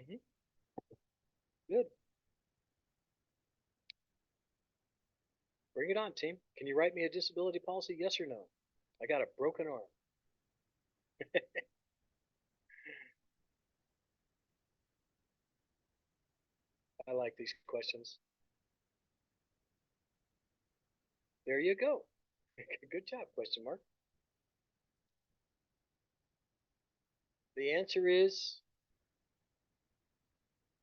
Hmm. Good. Bring it on, team. Can you write me a disability policy? Yes or no? I got a broken arm. I like these questions. There you go. Good job, question mark. The answer is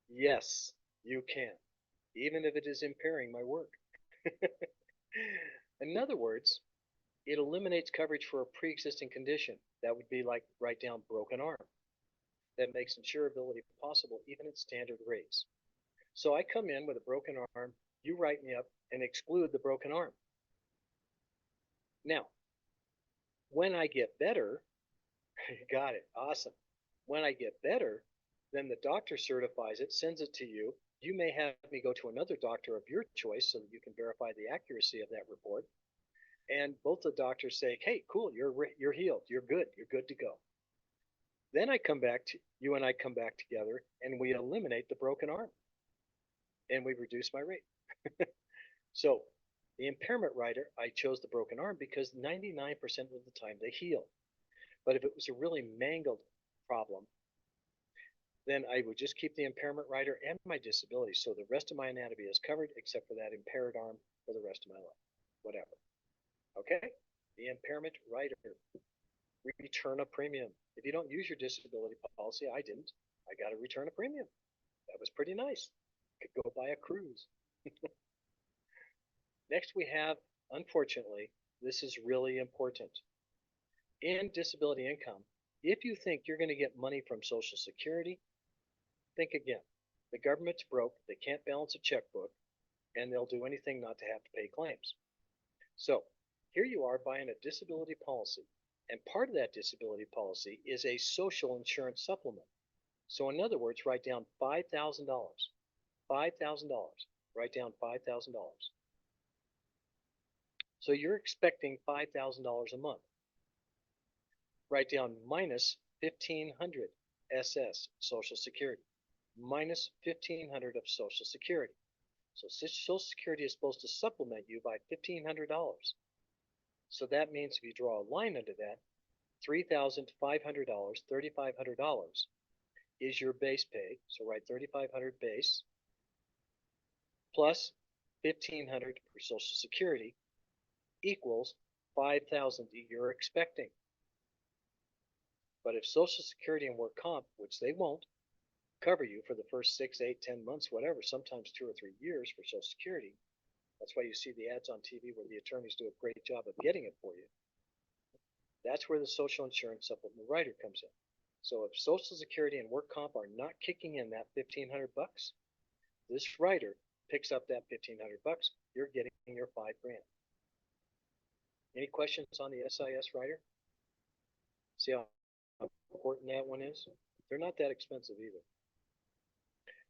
yes, you can, even if it is impairing my work. In other words, it eliminates coverage for a pre-existing condition. That would be like write down broken arm. That makes insurability possible even at standard rates. So I come in with a broken arm, you write me up and exclude the broken arm. Now, when I get better, got it, awesome. When I get better, then the doctor certifies it, sends it to you. You may have me go to another doctor of your choice so that you can verify the accuracy of that report. And both the doctors say, "Hey, cool, you're healed, you're good to go." Then I come back to you and I come back together and we eliminate the broken arm and we reduce my rate. So the impairment rider, I chose the broken arm because 99% of the time they heal. But if it was a really mangled problem, then I would just keep the impairment rider and my disability. So the rest of my anatomy is covered except for that impaired arm for the rest of my life. Whatever. Okay? The impairment rider. Return a premium. If you don't use your disability policy, I didn't. I got to return a premium. That was pretty nice. Could go buy a cruise. Next, we have, unfortunately, this is really important. In disability income, if you think you're going to get money from Social Security, think again. The government's broke, they can't balance a checkbook, and they'll do anything not to have to pay claims. So here you are buying a disability policy, and part of that disability policy is a social insurance supplement. So in other words, write down $5,000. $5,000. Write down $5,000. So you're expecting $5,000 a month. Write down minus 1,500 SS, Social Security. Minus 1,500 of Social Security. So Social Security is supposed to supplement you by $1,500. So that means if you draw a line under that, $3,500, $3,500 is your base pay. So write 3,500 base plus 1,500 for Social Security equals 5,000 you're expecting. But if Social Security and work comp, which they won't, cover you for the first 6, 8, 10 months, whatever, sometimes 2 or 3 years for Social Security. That's why you see the ads on TV where the attorneys do a great job of getting it for you. That's where the social insurance supplement rider comes in. So if Social Security and work comp are not kicking in that 1,500 bucks, this rider picks up that 1,500 bucks. You're getting your 5 grand. Any questions on the SIS rider? See how important that one is? They're not that expensive either.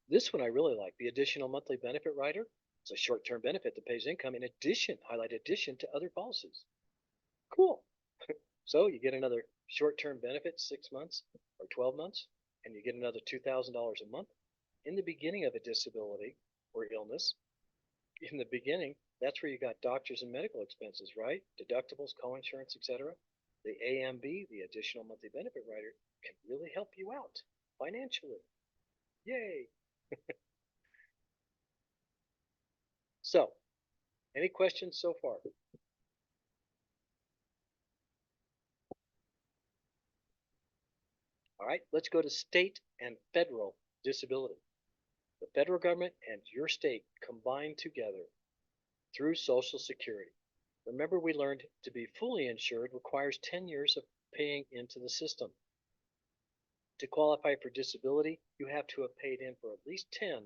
This one I really like, the additional monthly benefit rider. It's a short-term benefit that pays income in addition, highlight addition to other policies. Cool. So you get another short-term benefit, 6 months or 12 months, and you get another $2,000 a month. In the beginning of a disability or illness, in the beginning, that's where you got doctors and medical expenses, right? Deductibles, co-insurance, etc. The AMB, the additional monthly benefit rider, can really help you out financially. Yay! So, any questions so far? All right, let's go to state and federal disability. The federal government and your state combine together through Social Security. Remember, we learned to be fully insured requires 10 years of paying into the system. To qualify for disability, you have to have paid in for at least 10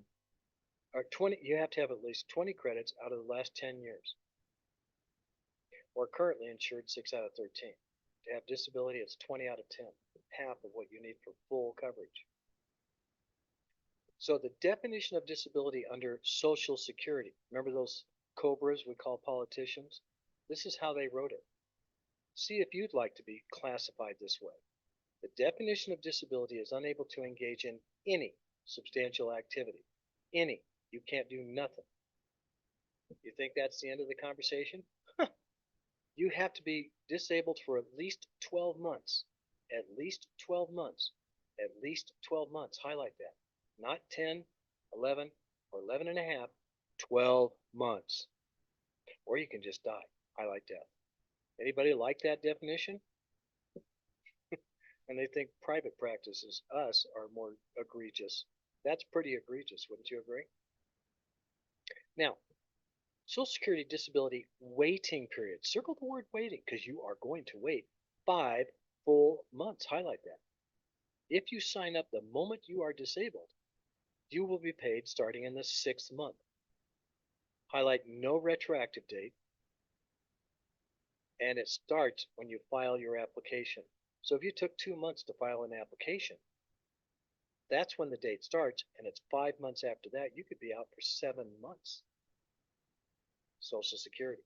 or 20, you have to have at least 20 credits out of the last 10 years, or currently insured 6 out of 13. To have disability, it's 20 out of 10, half of what you need for full coverage. So the definition of disability under Social Security, remember those cobras we call politicians? This is how they wrote it. See if you'd like to be classified this way. The definition of disability is unable to engage in any substantial activity. Any. You can't do nothing. You think that's the end of the conversation? You have to be disabled for at least 12 months. At least 12 months. At least 12 months. Highlight that. Not 10, 11, or 11 and a half. 12 months. Or you can just die. Highlight that. Anybody like that definition? And they think private practices, us, are more egregious. That's pretty egregious, wouldn't you agree? Now, Social Security disability waiting period. Circle the word waiting because you are going to wait 5 full months. Highlight that. If you sign up the moment you are disabled, you will be paid starting in the 6th month. Highlight no retroactive date, and it starts when you file your application. So if you took 2 months to file an application, that's when the date starts, and it's 5 months after that. You could be out for 7 months. Social Security.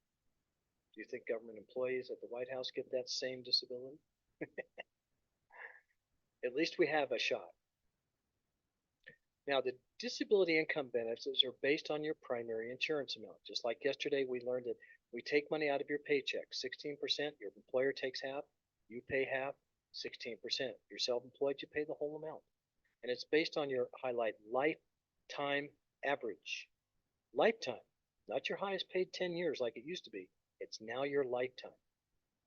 Do you think government employees at the White House get that same disability? At least we have a shot. Now, the disability income benefits are based on your primary insurance amount. Just like yesterday, we learned that we take money out of your paycheck, 16%, your employer takes half, you pay half, 16%. You're self-employed, you pay the whole amount. And it's based on your highlight lifetime average. Lifetime, not your highest paid 10 years like it used to be. It's now your lifetime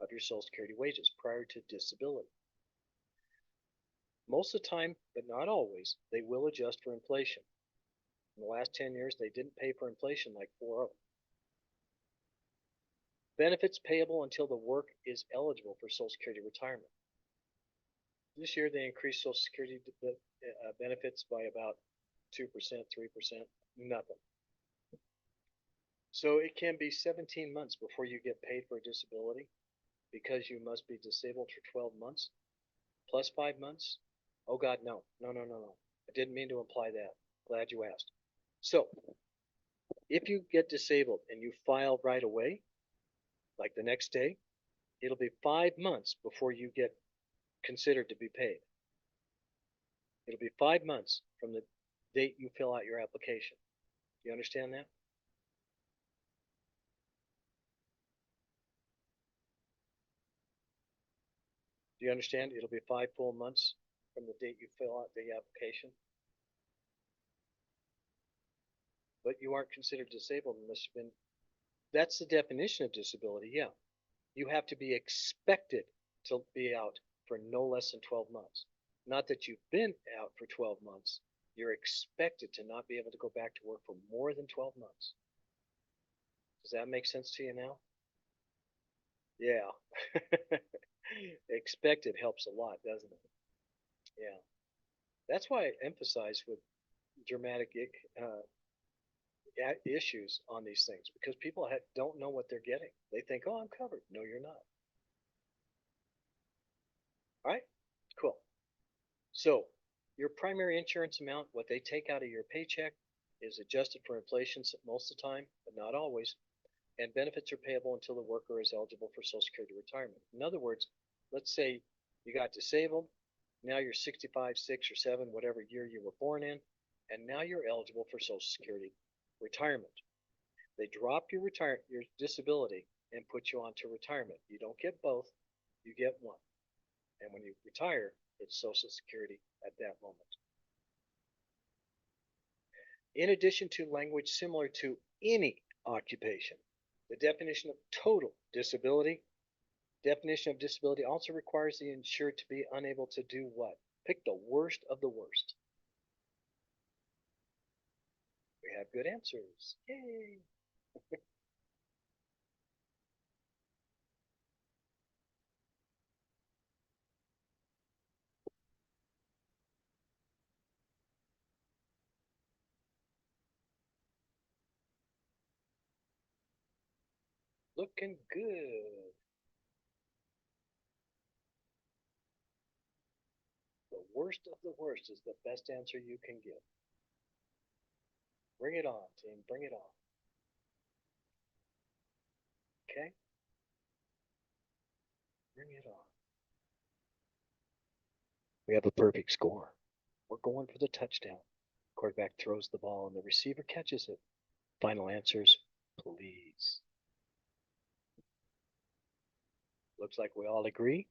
of your Social Security wages prior to disability. Most of the time, but not always, they will adjust for inflation. In the last 10 years, they didn't pay for inflation like 4 of them. Benefits payable until the work is eligible for Social Security retirement. This year, they increased Social Security benefits by about 2%, 3%, nothing. So it can be 17 months before you get paid for a disability because you must be disabled for 12 months plus 5 months. Oh God, no. No. I didn't mean to imply that. Glad you asked. So, if you get disabled and you file right away, like the next day, it'll be 5 months before you get considered to be paid. It'll be 5 months from the date you fill out your application. Do you understand that? Do you understand? It'll be 5 full months from the date you fill out the application. But you aren't considered disabled unless you've been. That's the definition of disability, yeah. You have to be expected to be out for no less than 12 months. Not that you've been out for 12 months. You're expected to not be able to go back to work for more than 12 months. Does that make sense to you now? Yeah. Expected helps a lot, doesn't it? Yeah. That's why I emphasize with dramatic issues on these things because people don't know what they're getting. They think, oh, I'm covered. No, you're not. All right? Cool. So, your primary insurance amount, what they take out of your paycheck, is adjusted for inflation most of the time, but not always. And benefits are payable until the worker is eligible for Social Security retirement. In other words, let's say you got disabled, now you're 65, 6, or 7, whatever year you were born in, and now you're eligible for Social Security retirement. They drop your disability and put you onto retirement. You don't get both, you get one. And when you retire, it's Social Security at that moment. In addition to language similar to any occupation, the definition of total disability, definition of disability also requires the insured to be unable to do what? Pick the worst of the worst. We have good answers. Yay! Looking good. The worst of the worst is the best answer you can give. Bring it on, team. Bring it on. Okay? Bring it on. We have a perfect score. We're going for the touchdown. Quarterback throws the ball and the receiver catches it. Final answers, please. Looks like we all agree.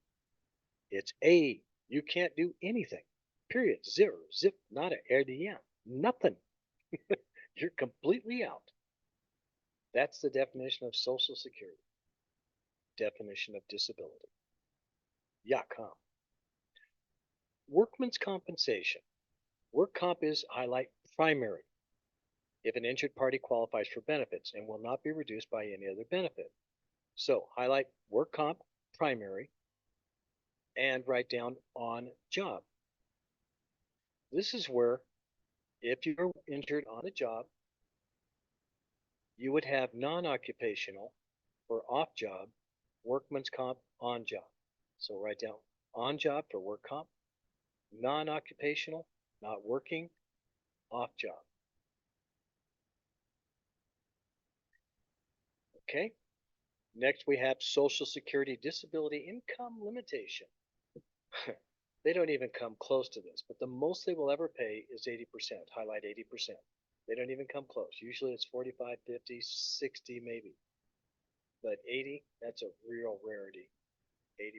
It's A. You can't do anything. Period. Zero. Zip. Nada. RDM. Nothing. You're completely out. That's the definition of Social Security. Definition of disability. Yuck, huh? Workman's compensation. Work comp is highlight primary if an injured party qualifies for benefits and will not be reduced by any other benefit. So highlight work comp primary and write down on job. This is where if you're injured on the job, you would have non-occupational or off job, workman's comp on job. So write down on job for work comp, non-occupational, not working, off job. Okay. Next we have Social Security disability income limitation. They don't even come close to this, but the most they will ever pay is 80%. Highlight 80%. They don't even come close. Usually it's 45, 50, 60 maybe. But 80, that's a real rarity. 80%.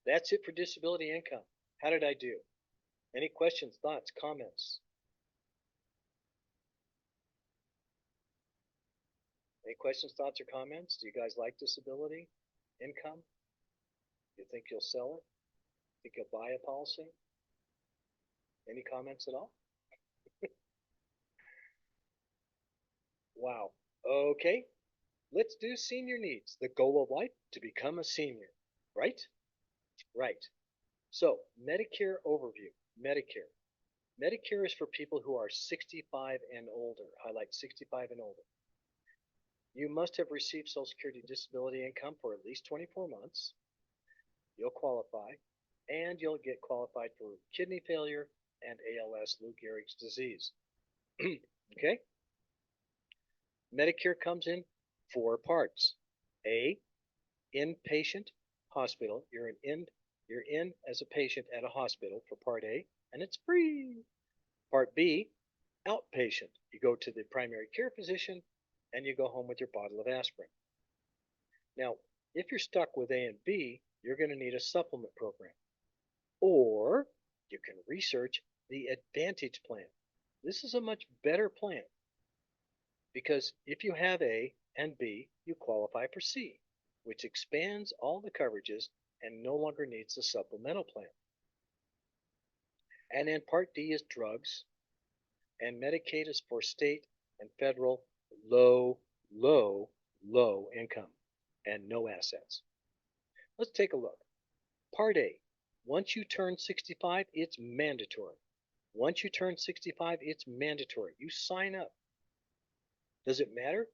That's it for disability income. How did I do? Any questions, thoughts, comments? Any questions, thoughts, or comments? Do you guys like disability income? You think you'll sell it? Think you'll buy a policy? Any comments at all? Wow. Okay. Let's do senior needs. The goal of life to become a senior, right? Right. So, Medicare overview. Medicare. Medicare is for people who are 65 and older. Highlight 65 and older. You must have received Social Security disability income for at least 24 months. You'll qualify, and you'll get qualified for kidney failure and ALS, Lou Gehrig's disease. Okay? Medicare comes in four parts. A, inpatient hospital. You're in as a patient at a hospital for Part A, and it's free. Part B, outpatient. You go to the primary care physician and you go home with your bottle of aspirin. Now, if you're stuck with A and B, you're going to need a supplement program. Or you can research the Advantage plan. This is a much better plan because if you have A and B, you qualify for C, which expands all the coverages and no longer needs the supplemental plan. And then Part D is drugs, and Medicaid is for state and federal low income and no assets. Let's take a look. Part A. Once you turn 65, it's mandatory. Once you turn 65, it's mandatory. You sign up. Does it matter?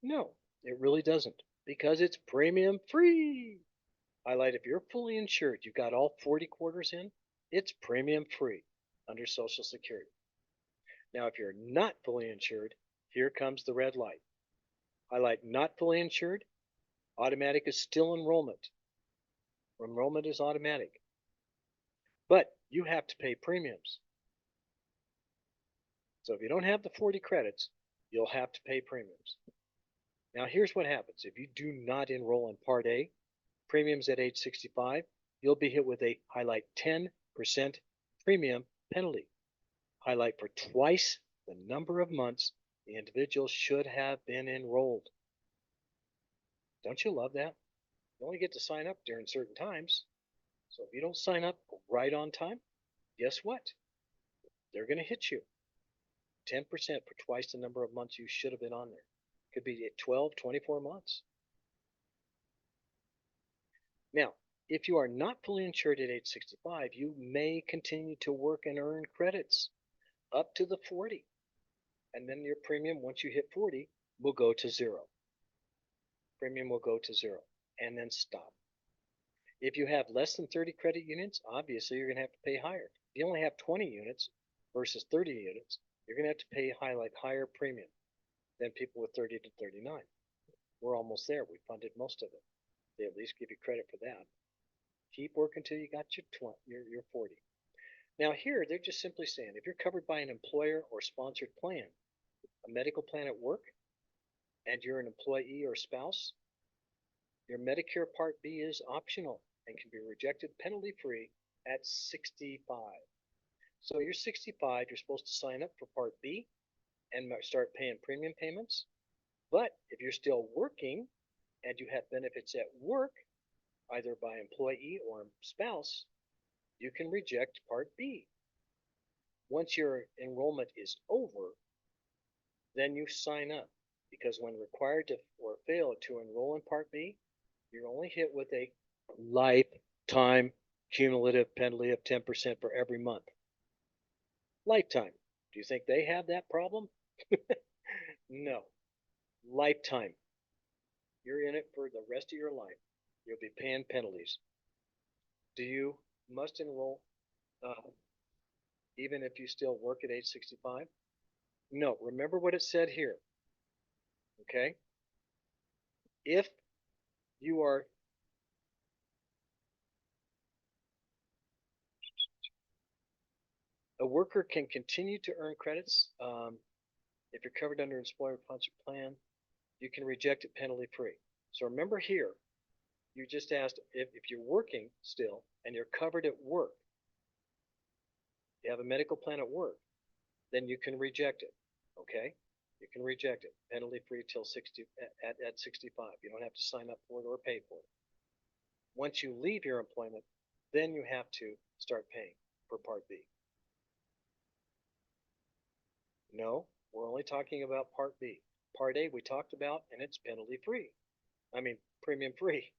No, it really doesn't because it's premium free. Highlight if you're fully insured, you've got all 40 quarters in, it's premium free under Social Security. Now, if you're not fully insured, here comes the red light. Highlight not fully insured, automatic is still enrollment. Enrollment is automatic. But you have to pay premiums. So if you don't have the 40 credits, you'll have to pay premiums. Now here's what happens. If you do not enroll in Part A, premiums at age 65, you'll be hit with a highlight 10% premium penalty. Highlight for twice the number of months the individual should have been enrolled. Don't you love that? You only get to sign up during certain times. So if you don't sign up right on time, guess what? They're going to hit you. 10% for twice the number of months you should have been on there. Could be 12, 24 months. Now, if you are not fully insured at age 65, you may continue to work and earn credits up to the 40. And then your premium, once you hit 40, will go to zero. Premium will go to zero and then stop. If you have less than 30 credit units, obviously you're going to have to pay higher. If you only have 20 units versus 30 units, you're going to have to pay higher premium than people with 30 to 39. We're almost there. We funded most of it. They at least give you credit for that. Keep working till you got your 40. Now here, they're just simply saying if you're covered by an employer or sponsored plan, a medical plan at work, and you're an employee or spouse, your Medicare Part B is optional and can be rejected penalty free at 65. So you're 65, you're supposed to sign up for Part B and start paying premium payments. But if you're still working and you have benefits at work, either by employee or spouse, you can reject Part B. Once your enrollment is over, then you sign up because when required to or fail to enroll in Part B, you're only hit with a lifetime cumulative penalty of 10% for every month. Lifetime. Do you think they have that problem? No. Lifetime. You're in it for the rest of your life. You'll be paying penalties. Do you must enroll even if you still work at age 65? No. Remember what it said here. Okay? If you are a worker can continue to earn credits if you're covered under an employer-sponsored plan, you can reject it penalty free. So remember here, you just asked if you're working still and you're covered at work, you have a medical plan at work, then you can reject it. Okay? You can reject it penalty free till 60 at 65. You don't have to sign up for it or pay for it. Once you leave your employment, then you have to start paying for Part B. No, we're only talking about Part B. Part A we talked about, and it's penalty free. I mean, premium free.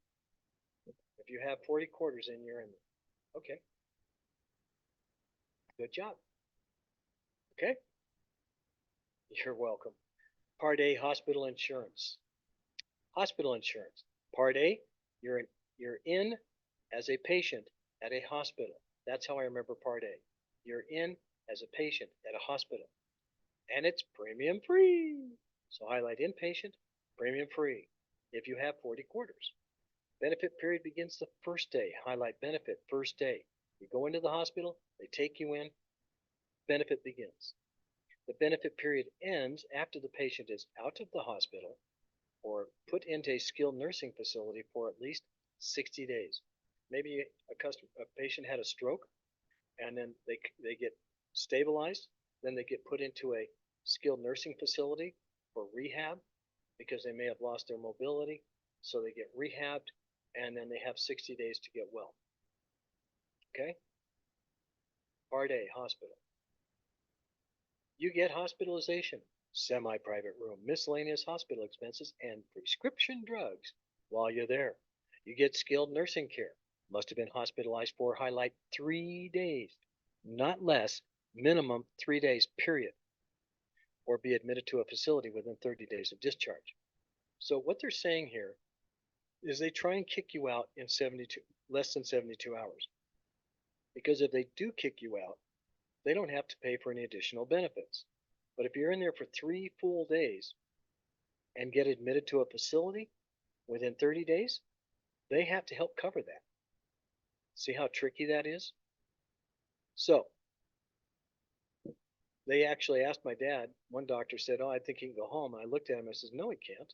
If you have 40 quarters in, you're in there. Okay, good job. Okay, you're welcome. Part A, hospital insurance. Hospital insurance. Part A, you're in, you're in as a patient at a hospital. That's how I remember Part A. You're in as a patient at a hospital, and it's premium free. So highlight inpatient, premium free. If you have 40 quarters. Benefit period begins the first day. Highlight benefit, first day. You go into the hospital, they take you in, benefit begins. The benefit period ends after the patient is out of the hospital or put into a skilled nursing facility for at least 60 days. Maybe a patient had a stroke and then they get stabilized, then they get put into a skilled nursing facility for rehab because they may have lost their mobility, so they get rehabbed and then they have 60 days to get well. Okay? Part A, hospital. You get hospitalization, semi-private room, miscellaneous hospital expenses, and prescription drugs while you're there. You get skilled nursing care. Must have been hospitalized for highlight 3 days, not less, minimum 3 days, period, or be admitted to a facility within 30 days of discharge. So what they're saying here is they try and kick you out in less than 72 hours. Because if they do kick you out, they don't have to pay for any additional benefits. But if you're in there for 3 full days and get admitted to a facility within 30 days, they have to help cover that. See how tricky that is? So they actually asked my dad. One doctor said, "Oh, I think he can go home." And I looked at him. I said, "No, he can't."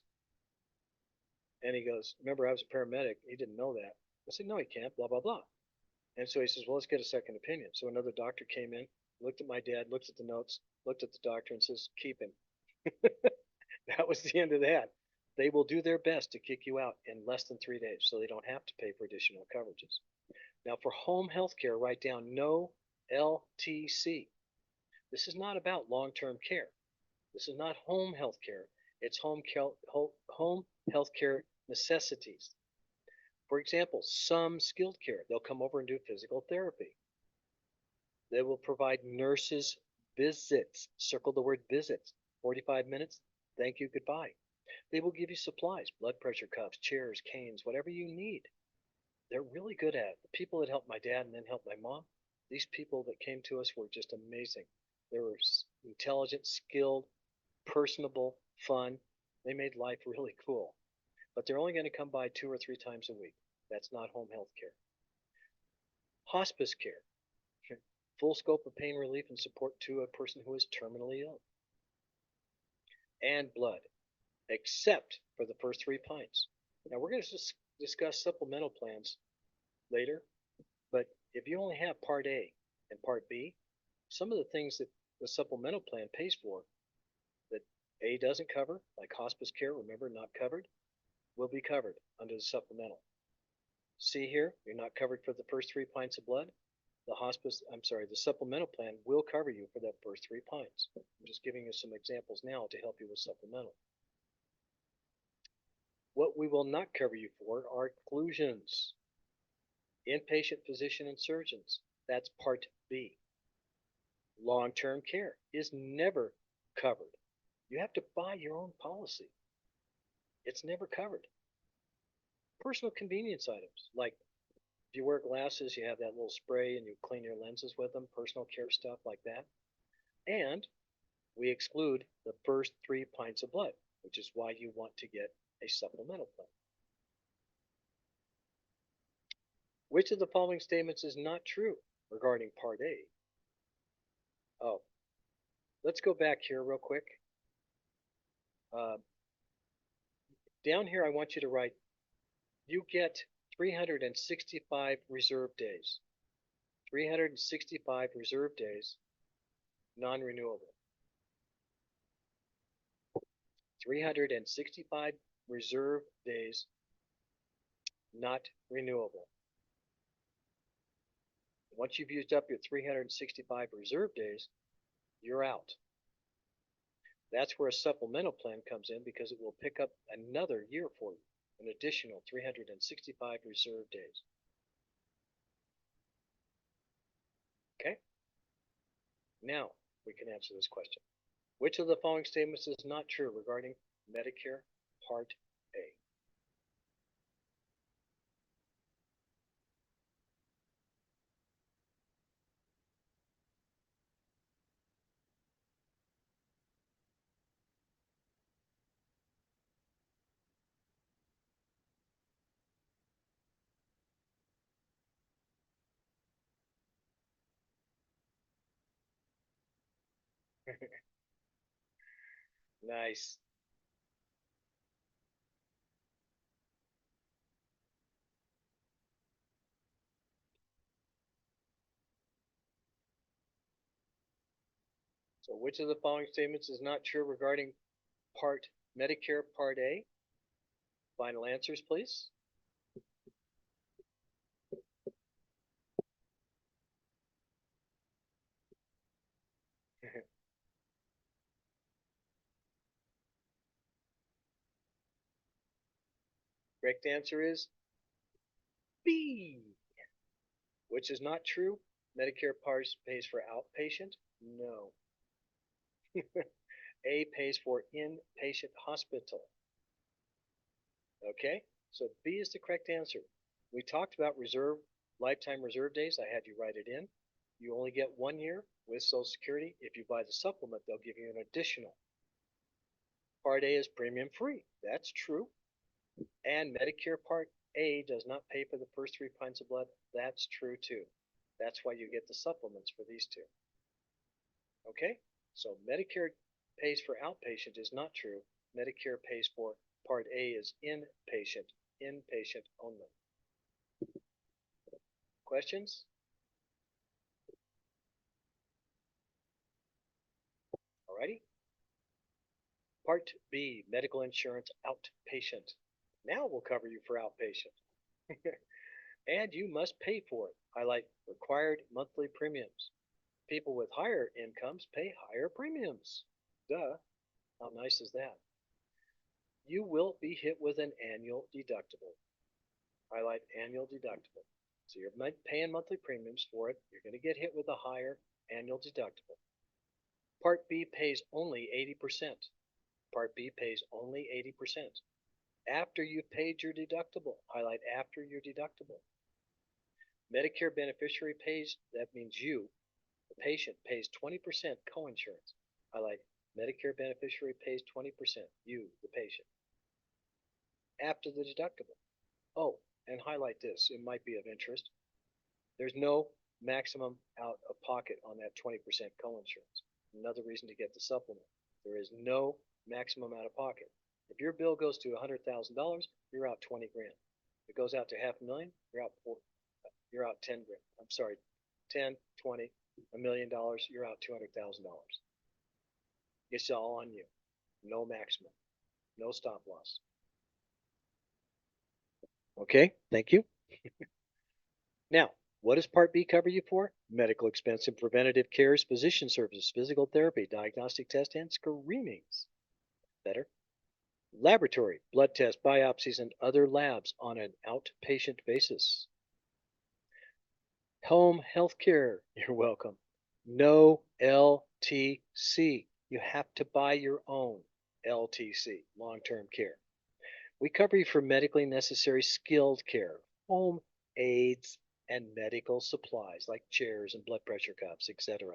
And he goes, "Remember, I was a paramedic." He didn't know that. I said, "No, he can't." Blah blah blah. And so he says, "Well, let's get a second opinion." So another doctor came in, looked at my dad, looked at the notes, looked at the doctor, and says, "Keep him." That was the end of that. They will do their best to kick you out in less than 3 days, so they don't have to pay for additional coverages. Now, for home health care, write down no LTC. This is not about long-term care. This is not home health care. It's home health care necessities. For example, some skilled care, they'll come over and do physical therapy. They will provide nurses visits. Circle the word visits. 45 minutes. Thank you. Goodbye. They will give you supplies, blood pressure cuffs, chairs, canes, whatever you need. They're really good at it. The people that helped my dad and then helped my mom, these people that came to us were just amazing. They were intelligent, skilled, personable, fun. They made life really cool. But they're only going to come by 2 or 3 times a week. That's not home health care. Hospice care. full scope of pain relief and support to a person who is terminally ill. And blood, except for the first 3 pints. Now we're going to discuss supplemental plans later, but if you only have Part A and Part B, some of the things that the supplemental plan pays for that A doesn't cover, like hospice care, remember, not covered, will be covered under the supplemental. See here, you're not covered for the first 3 pints of blood. The supplemental plan will cover you for that first 3 pints. I'm just giving you some examples now to help you with supplemental. What we will not cover you for are exclusions. Inpatient physician and surgeons, that's Part B. Long-term care is never covered. You have to buy your own policy. It's never covered. Personal convenience items, like if you wear glasses, you have that little spray and you clean your lenses with them, personal care stuff like that. And we exclude the first 3 pints of blood, which is why you want to get a supplemental plan. Which of the following statements is not true regarding Part A? Oh, let's go back here real quick. Down here, I want you to write, you get 365 reserve days. 365 reserve days, non-renewable. 365 reserve days, not renewable. Once you've used up your 365 reserve days, you're out. That's where a supplemental plan comes in because it will pick up another year for you, an additional 365 reserve days. Okay? Now we can answer this question. Which of the following statements is not true regarding Medicare Part A? Nice. So which of the following statements is not true regarding Medicare Part A? Final answers, please. Correct answer is B. Which is not true? Medicare Part pays for outpatient? No. A pays for inpatient hospital. Okay, so B is the correct answer. We talked about lifetime reserve days. I had you write it in. You only get 1 year with Social Security. If you buy the supplement, they'll give you an additional. Part A is premium free. That's true. And Medicare Part A does not pay for the first 3 pints of blood. That's true too. That's why you get the supplements for these two. Okay, so Medicare pays for outpatient is not true. Medicare pays for Part A is inpatient only. Questions? Alrighty. Part B, medical insurance outpatient. Now we'll cover you for outpatient. And you must pay for it. Highlight required monthly premiums. People with higher incomes pay higher premiums. Duh. How nice is that? You will be hit with an annual deductible. Highlight annual deductible. So you're paying monthly premiums for it. You're going to get hit with a higher annual deductible. Part B pays only 80%. Part B pays only 80%. After you've paid your deductible, highlight after your deductible. Medicare beneficiary pays, that means you, the patient, pays 20% coinsurance. Highlight Medicare beneficiary pays 20%, you, the patient. After the deductible. Oh, and highlight this, it might be of interest. There's no maximum out of pocket on that 20% co-insurance. Another reason to get the supplement. There is no maximum out of pocket. If your bill goes to $100,000, you're out 20 grand. If it goes out to half a million, you're out 10 grand. I'm sorry, 10, 20, $1 million, you're out $200,000. It's all on you. No maximum, no stop loss. Okay, thank you. Now, what does Part B cover you for? Medical expense and preventative cares, physician services, physical therapy, diagnostic tests, and screenings. Better. Laboratory, blood tests, biopsies, and other labs on an outpatient basis. Home health care, you're welcome. No LTC. You have to buy your own LTC, long-term care. We cover you for medically necessary skilled care, home aids, and medical supplies like chairs and blood pressure cuffs, etc.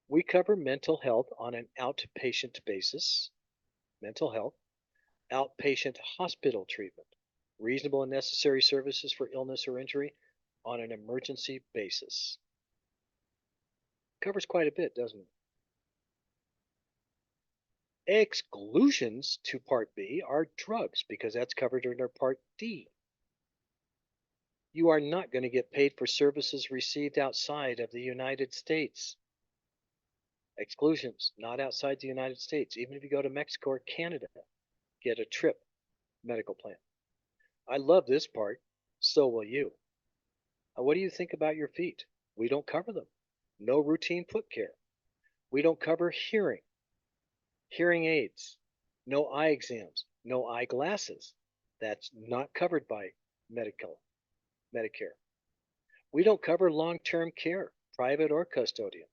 We cover mental health on an outpatient basis, mental health, outpatient hospital treatment, reasonable and necessary services for illness or injury on an emergency basis. Covers quite a bit, doesn't it? Exclusions to Part B are drugs because that's covered under Part D. You are not going to get paid for services received outside of the United States. Exclusions, not outside the United States. Even if you go to Mexico or Canada, get a TRIP medical plan. I love this part. So will you. What do you think about your feet? We don't cover them. No routine foot care. We don't cover hearing, hearing aids, no eye exams, no eyeglasses. That's not covered by Medicare. We don't cover long-term care, private or custodian.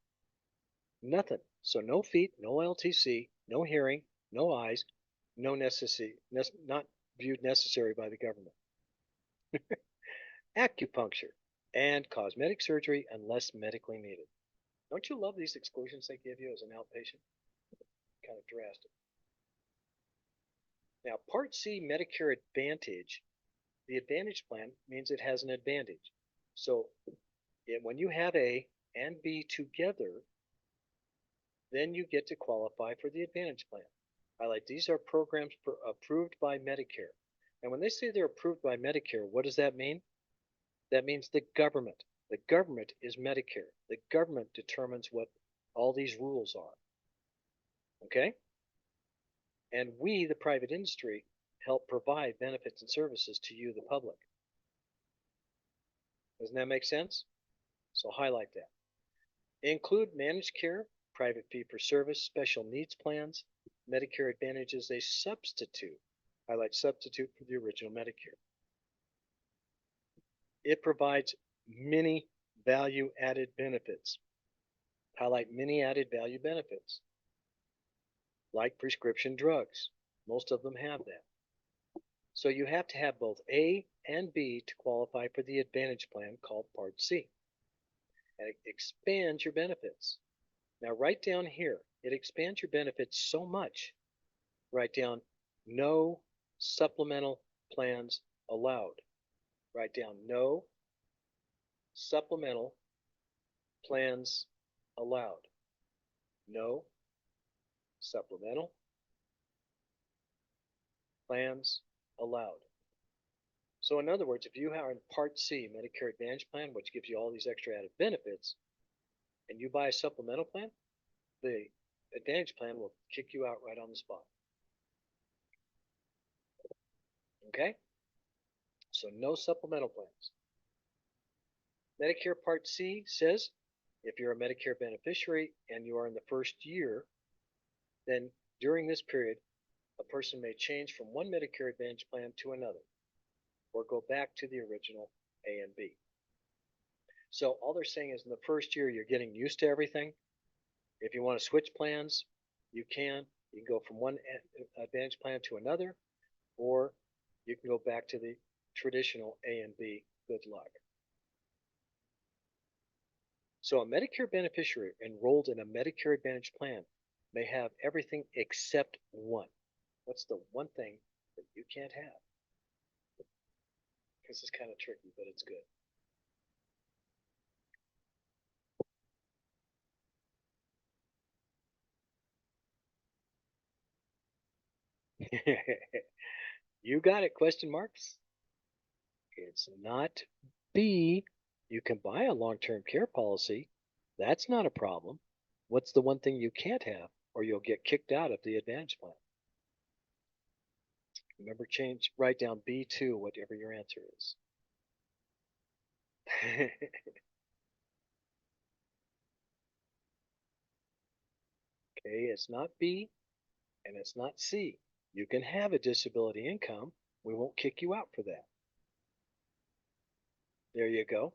Nothing. So no feet, no LTC, no hearing, no eyes, no necessity, not viewed necessary by the government. Acupuncture and cosmetic surgery unless medically needed. Don't you love these exclusions they give you as an outpatient? Kind of drastic. Now, Part C Medicare Advantage, the Advantage plan means it has an advantage. So when you have A and B together, then you get to qualify for the Advantage plan. Highlight, these are programs approved by Medicare. And when they say they're approved by Medicare, what does that mean? That means the government. The government is Medicare. The government determines what all these rules are. Okay? And we, the private industry, help provide benefits and services to you, the public. Doesn't that make sense? So highlight that. Include managed care, private fee-for-service, special needs plans. Medicare Advantage is a substitute. Highlight substitute for the original Medicare. It provides many value-added benefits. Highlight many added value benefits, like prescription drugs. Most of them have that. So you have to have both A and B to qualify for the Advantage plan called Part C. And it expands your benefits. Now write down here, it expands your benefits so much. Write down no supplemental plans allowed. Write down no supplemental plans allowed. No supplemental plans allowed. So in other words, if you are in Part C Medicare Advantage plan, which gives you all these extra added benefits, and you buy a supplemental plan, the Advantage plan will kick you out right on the spot. Okay? So no supplemental plans. Medicare Part C says if you're a Medicare beneficiary and you are in the first year, then during this period, a person may change from one Medicare Advantage plan to another or go back to the original A and B. So all they're saying is in the first year, you're getting used to everything. If you want to switch plans, you can. You can go from one Advantage plan to another, or you can go back to the traditional A and B. Good luck. So a Medicare beneficiary enrolled in a Medicare Advantage plan may have everything except one. What's the one thing that you can't have? This is kind of tricky, but it's good. You got it, question marks. It's not B. You can buy a long-term care policy. That's not a problem. What's the one thing you can't have, or you'll get kicked out of the Advantage plan? Remember, write down B2, whatever your answer is. Okay, it's not B and it's not C. You can have a disability income. We won't kick you out for that. There you go.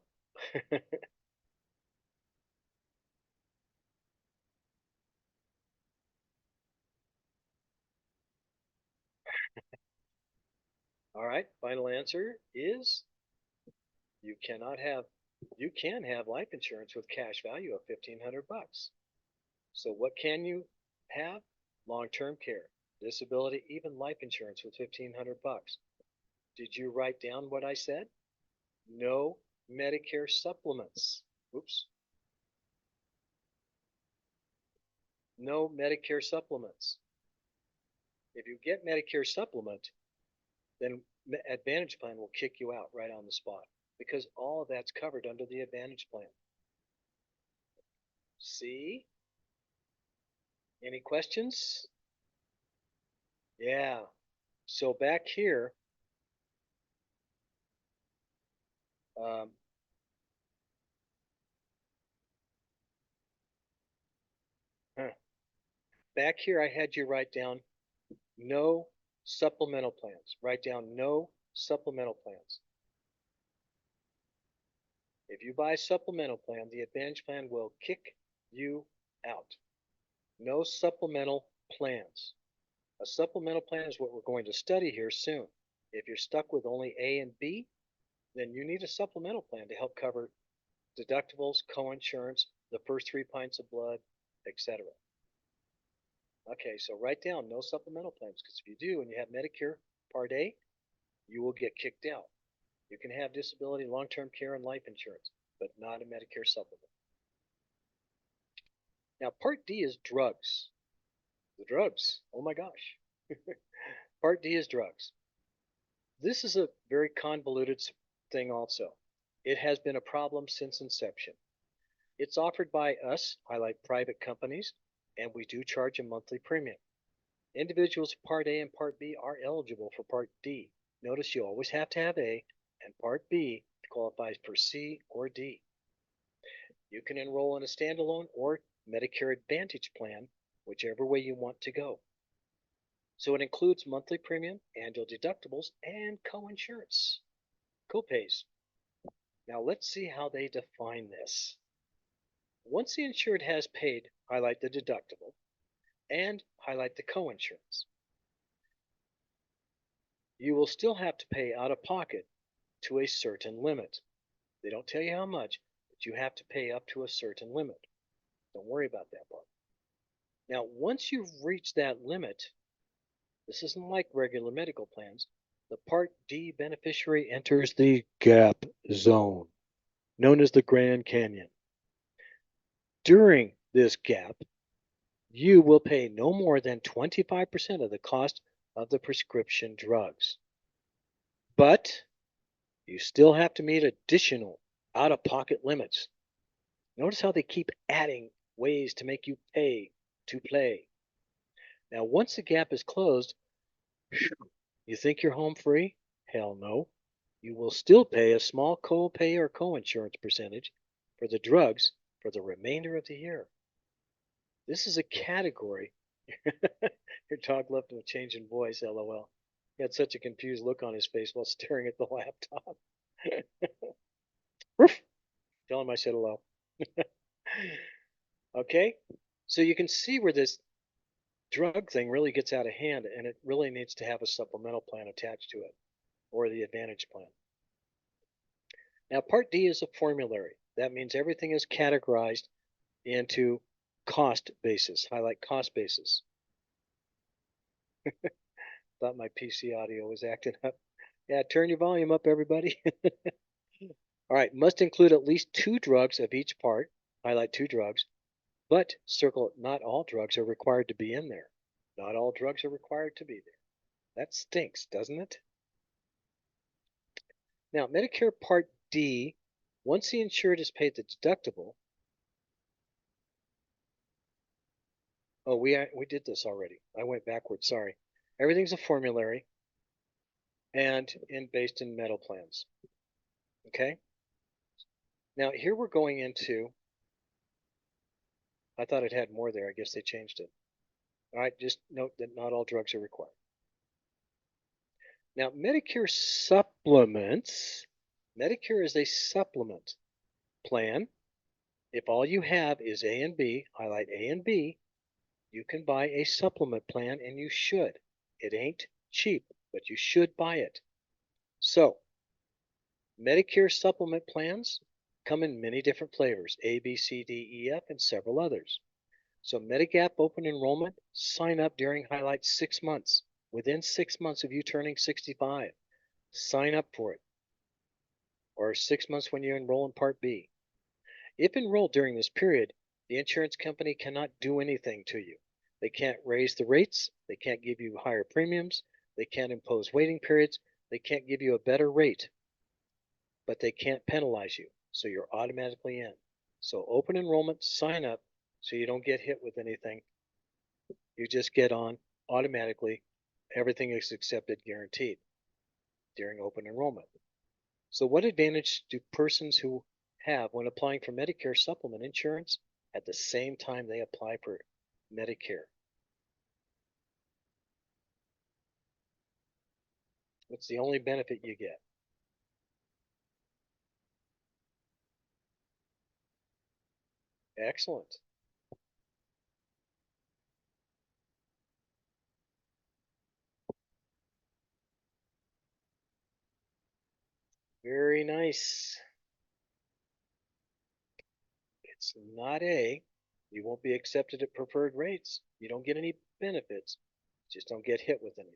All right, final answer is you cannot have you can have life insurance with cash value of 1,500 bucks. So what can you have? Long-term care, disability, even life insurance with 1,500 bucks. Did you write down what I said? No Medicare supplements. Oops. No Medicare supplements. If you get Medicare supplement, then Advantage plan will kick you out right on the spot because all of that's covered under the Advantage plan. See? Any questions? Yeah. So back here, um, back here I had you write down no supplemental plans. Write down no supplemental plans. If you buy a supplemental plan, the Advantage plan will kick you out. No supplemental plans. A supplemental plan is what we're going to study here soon. If you're stuck with only A and B, then you need a supplemental plan to help cover deductibles, coinsurance, the first 3 pints of blood, etc. Okay, so write down no supplemental plans because if you do and you have Medicare Part A, you will get kicked out. You can have disability, long-term care, and life insurance, but not a Medicare supplement. Now, Part D is drugs. The drugs. Oh my gosh. Part D is drugs. This is a very convoluted thing also. It has been a problem since inception. It's offered by us, highlight private companies, and we do charge a monthly premium. Individuals Part A and Part B are eligible for Part D. Notice you always have to have A, and Part B qualifies for C or D. You can enroll in a standalone or Medicare Advantage plan, whichever way you want to go. So it includes monthly premium, annual deductibles, and coinsurance, copays. Now let's see how they define this. Once the insured has paid, highlight the deductible and highlight the coinsurance. You will still have to pay out of pocket to a certain limit. They don't tell you how much, but you have to pay up to a certain limit. Don't worry about that part. Now, once you've reached that limit, this isn't like regular medical plans. The Part D beneficiary enters the gap zone, known as the Grand Canyon. During this gap, you will pay no more than 25% of the cost of the prescription drugs. But you still have to meet additional out-of-pocket limits. Notice how they keep adding ways to make you pay to play. Now, once the gap is closed, you think you're home free? Hell no. You will still pay a small co-pay or coinsurance percentage for the drugs for the remainder of the year. This is a category. Your dog left him a change in voice, lol. He had such a confused look on his face while staring at the laptop. Tell him I said hello. Okay, so you can see where this drug thing really gets out of hand and it really needs to have a supplemental plan attached to it or the Advantage plan. Now, Part D is a formulary. That means everything is categorized into cost basis. Highlight cost basis. Thought my PC audio was acting up. Yeah, turn your volume up, everybody. All right, must include at least 2 drugs of each part. Highlight 2 drugs, but circle not all drugs are required to be in there. Not all drugs are required to be there. That stinks, doesn't it? Now, Medicare Part D, once the insured has paid the deductible, oh, we did this already. I went backwards, sorry. Everything's a formulary and based in metal plans. Okay? Now, here we're going into, I thought it had more there. I guess they changed it. All right, just note that not all drugs are required. Now, Medicare supplements, Medicare is a supplement plan. If all you have is A and B, highlight A and B, you can buy a supplement plan and you should. It ain't cheap, but you should buy it. So, Medicare supplement plans come in many different flavors, A, B, C, D, E, F, and several others. So Medigap open enrollment, sign up during highlight 6 months. Within 6 months of you turning 65, sign up for it. Or 6 months when you enroll in Part B. If enrolled during this period, the insurance company cannot do anything to you. They can't raise the rates, they can't give you higher premiums, they can't impose waiting periods, they can't give you a better rate, but they can't penalize you, so you're automatically in. So open enrollment, sign up so you don't get hit with anything. You just get on automatically. Everything is accepted guaranteed during open enrollment. So what advantage do persons who have when applying for Medicare supplement insurance at the same time they apply for Medicare? What's the only benefit you get? Excellent. Very nice. It's not A. You won't be accepted at preferred rates. You don't get any benefits. Just don't get hit with anything.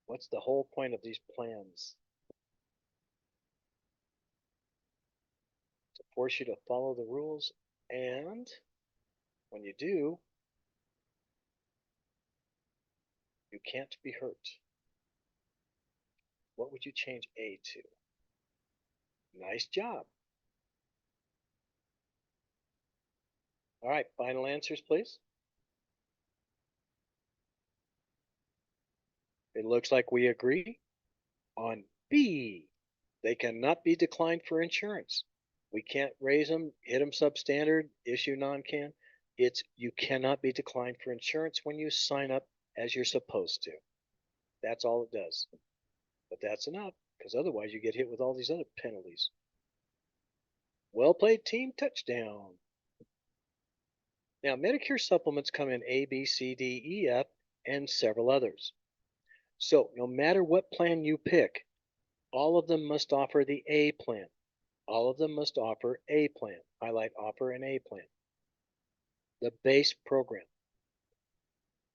What's the whole point of these plans? To force you to follow the rules, and when you do, you can't be hurt. What would you change A to? Nice job. All right, final answers, please. It looks like we agree on B. They cannot be declined for insurance. We can't raise them, hit them substandard, issue non-can. It's you cannot be declined for insurance when you sign up as you're supposed to. That's all it does. But that's enough, because otherwise you get hit with all these other penalties. Well played, team. Touchdown. Now, Medicare supplements come in A, B, C, D, E, F, and several others. So, no matter what plan you pick, all of them must offer the A plan. All of them must offer A plan. Highlight offer an A plan. The base program.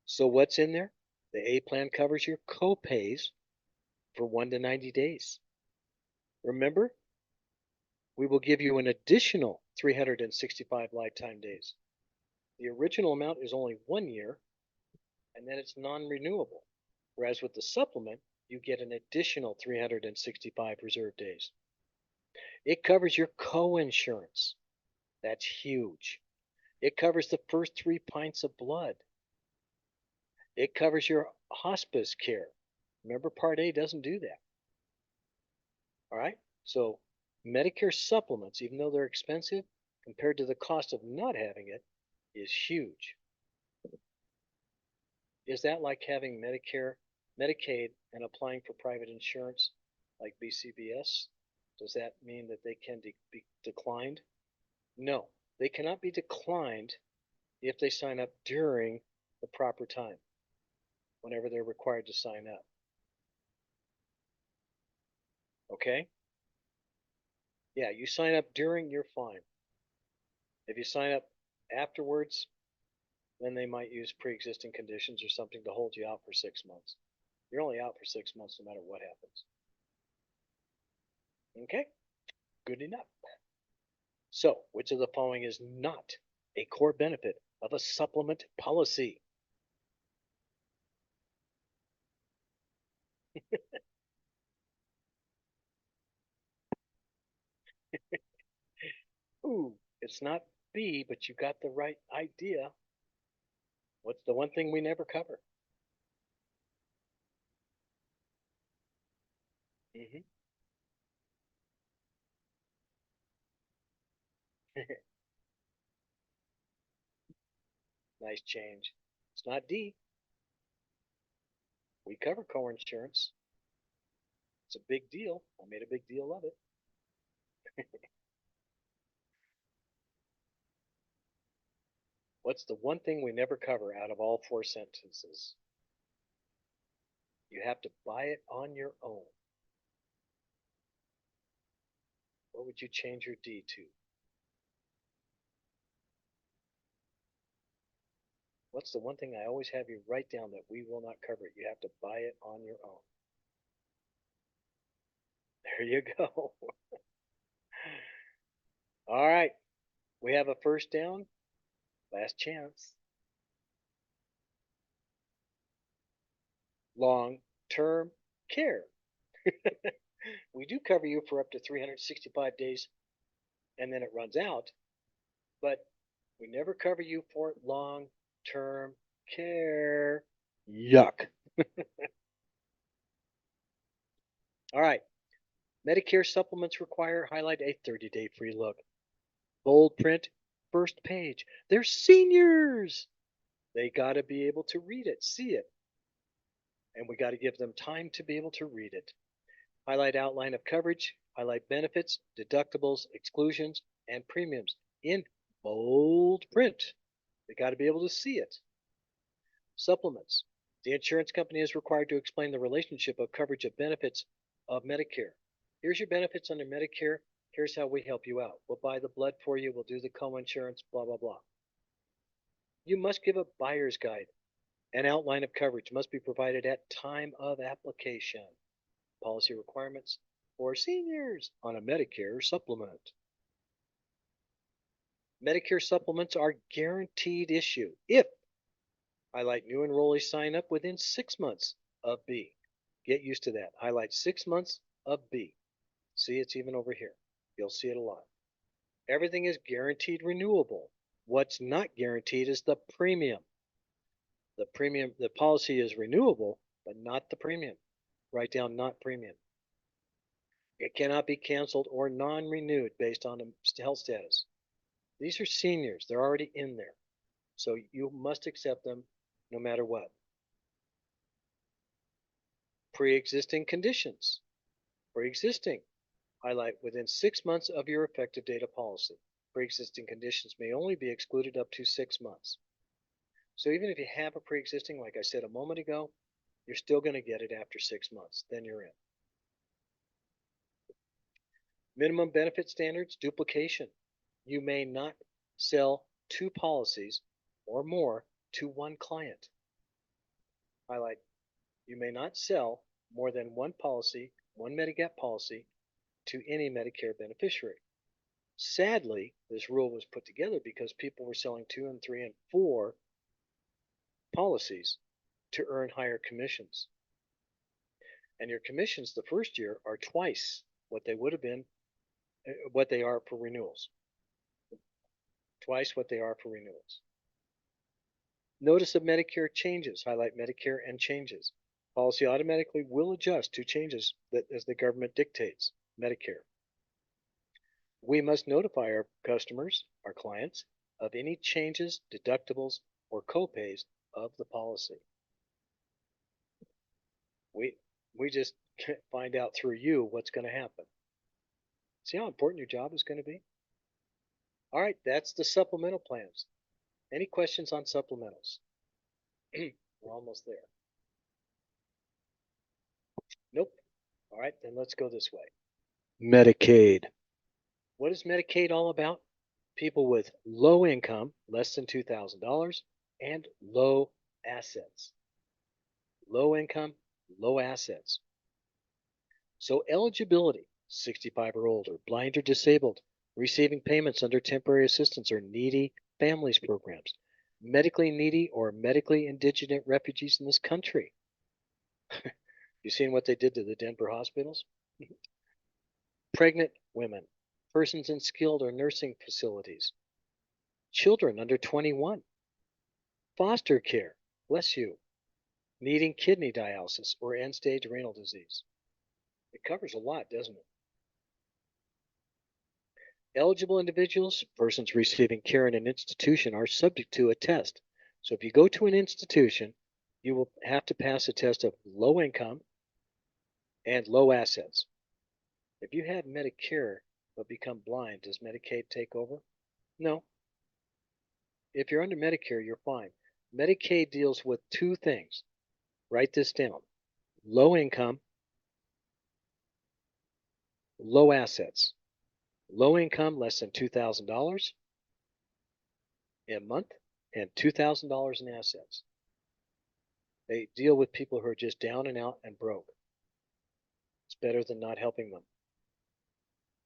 So, what's in there? The A plan covers your co-pays for 1 to 90 days. Remember, we will give you an additional 365 lifetime days. The original amount is only 1 year, and then it's non-renewable. Whereas with the supplement, you get an additional 365 reserve days. It covers your co-insurance. That's huge. It covers the first 3 pints of blood. It covers your hospice care. Remember, Part A doesn't do that. All right? So Medicare supplements, even though they're expensive, compared to the cost of not having it, is huge. Is that like having Medicare, Medicaid, and applying for private insurance like BCBS? Does that mean that they can be declined? No, they cannot be declined if they sign up during the proper time, whenever they're required to sign up. Okay? Yeah, you sign up during, you're fine. If you sign up afterwards, then they might use pre-existing conditions or something to hold you out for 6 months. You're only out for 6 months no matter what happens. Okay? Good enough. So, which of the following is not a core benefit of a supplement policy. Ooh, it's not B, but you got the right idea. What's the one thing we never cover? Hmm. Nice change. It's not D. We cover co-insurance. It's a big deal. I made a big deal of it. What's the one thing we never cover out of all four sentences? You have to buy it on your own. What would you change your D to? What's the one thing I always have you write down that we will not cover it? You have to buy it on your own. There you go. All right. We have a first down. Last chance. Long-term care. We do cover you for up to 365 days and then it runs out, but we never cover you for long-term care. Yuck. All right. Medicare supplements require highlight a 30-day free look. Bold print, first page. They're seniors. They got to be able to read it, see it, and we got to give them time to be able to read it. Highlight outline of coverage, highlight benefits, deductibles, exclusions, and premiums in bold print. They got to be able to see it. Supplements. The insurance company is required to explain the relationship of coverage of benefits of Medicare. Here's your benefits under Medicare. Here's how we help you out. We'll buy the blood for you. We'll do the co-insurance, blah, blah, blah. You must give a buyer's guide. An outline of coverage must be provided at time of application. Policy requirements for seniors on a Medicare supplement. Medicare supplements are guaranteed issue if highlight new enrollees sign up within 6 months of B. Get used to that. Highlight 6 months of B. See, it's even over here. You'll see it a lot. Everything is guaranteed renewable. What's not guaranteed is the premium. The policy is renewable, but not the premium. Write down not premium. It cannot be canceled or non-renewed based on health status. These are seniors. They're already in there. So you must accept them no matter what. Pre-existing conditions. Pre-existing. Highlight within 6 months of your effective date of policy. Pre-existing conditions may only be excluded up to 6 months. So even if you have a pre-existing, like I said a moment ago, you're still going to get it after 6 months. Then you're in. Minimum benefit standards, duplication. You may not sell 2 policies or more to one client. Highlight, you may not sell more than one policy, one Medigap policy, to any Medicare beneficiary. Sadly, this rule was put together because people were selling 2 and 3 and 4 policies to earn higher commissions. And your commissions the first year are twice what they would have been, what they are for renewals. Twice what they are for renewals. Notice of Medicare changes. Highlight Medicare and changes. Policy automatically will adjust to changes that as the government dictates. Medicare. We must notify our customers, our clients, of any changes, deductibles, or copays of the policy. We just can't find out through you what's going to happen. See how important your job is going to be? All right, that's the supplemental plans. Any questions on supplementals? We're almost there. Nope. All right, then let's go this way. Medicaid. What is Medicaid all about? People with low income, less than $2,000, and low assets. Low income, low assets. So eligibility, 65 or older, blind or disabled, receiving payments under temporary assistance or needy families programs. medically needy or medically indigent refugees in this country. You seen what they did to the Denver hospitals? Pregnant women, persons in skilled or nursing facilities, children under 21, foster care, bless you, needing kidney dialysis or end stage renal disease. It covers a lot, doesn't it? Eligible individuals, persons receiving care in an institution, are subject to a test. So if you go to an institution, you will have to pass a test of low income and low assets. If you have Medicare but become blind, does Medicaid take over? No. If you're under Medicare, you're fine. Medicaid deals with two things. Write this down. Low income, low assets. Low income, less than $2,000 a month, and $2,000 in assets. They deal with people who are just down and out and broke. It's better than not helping them.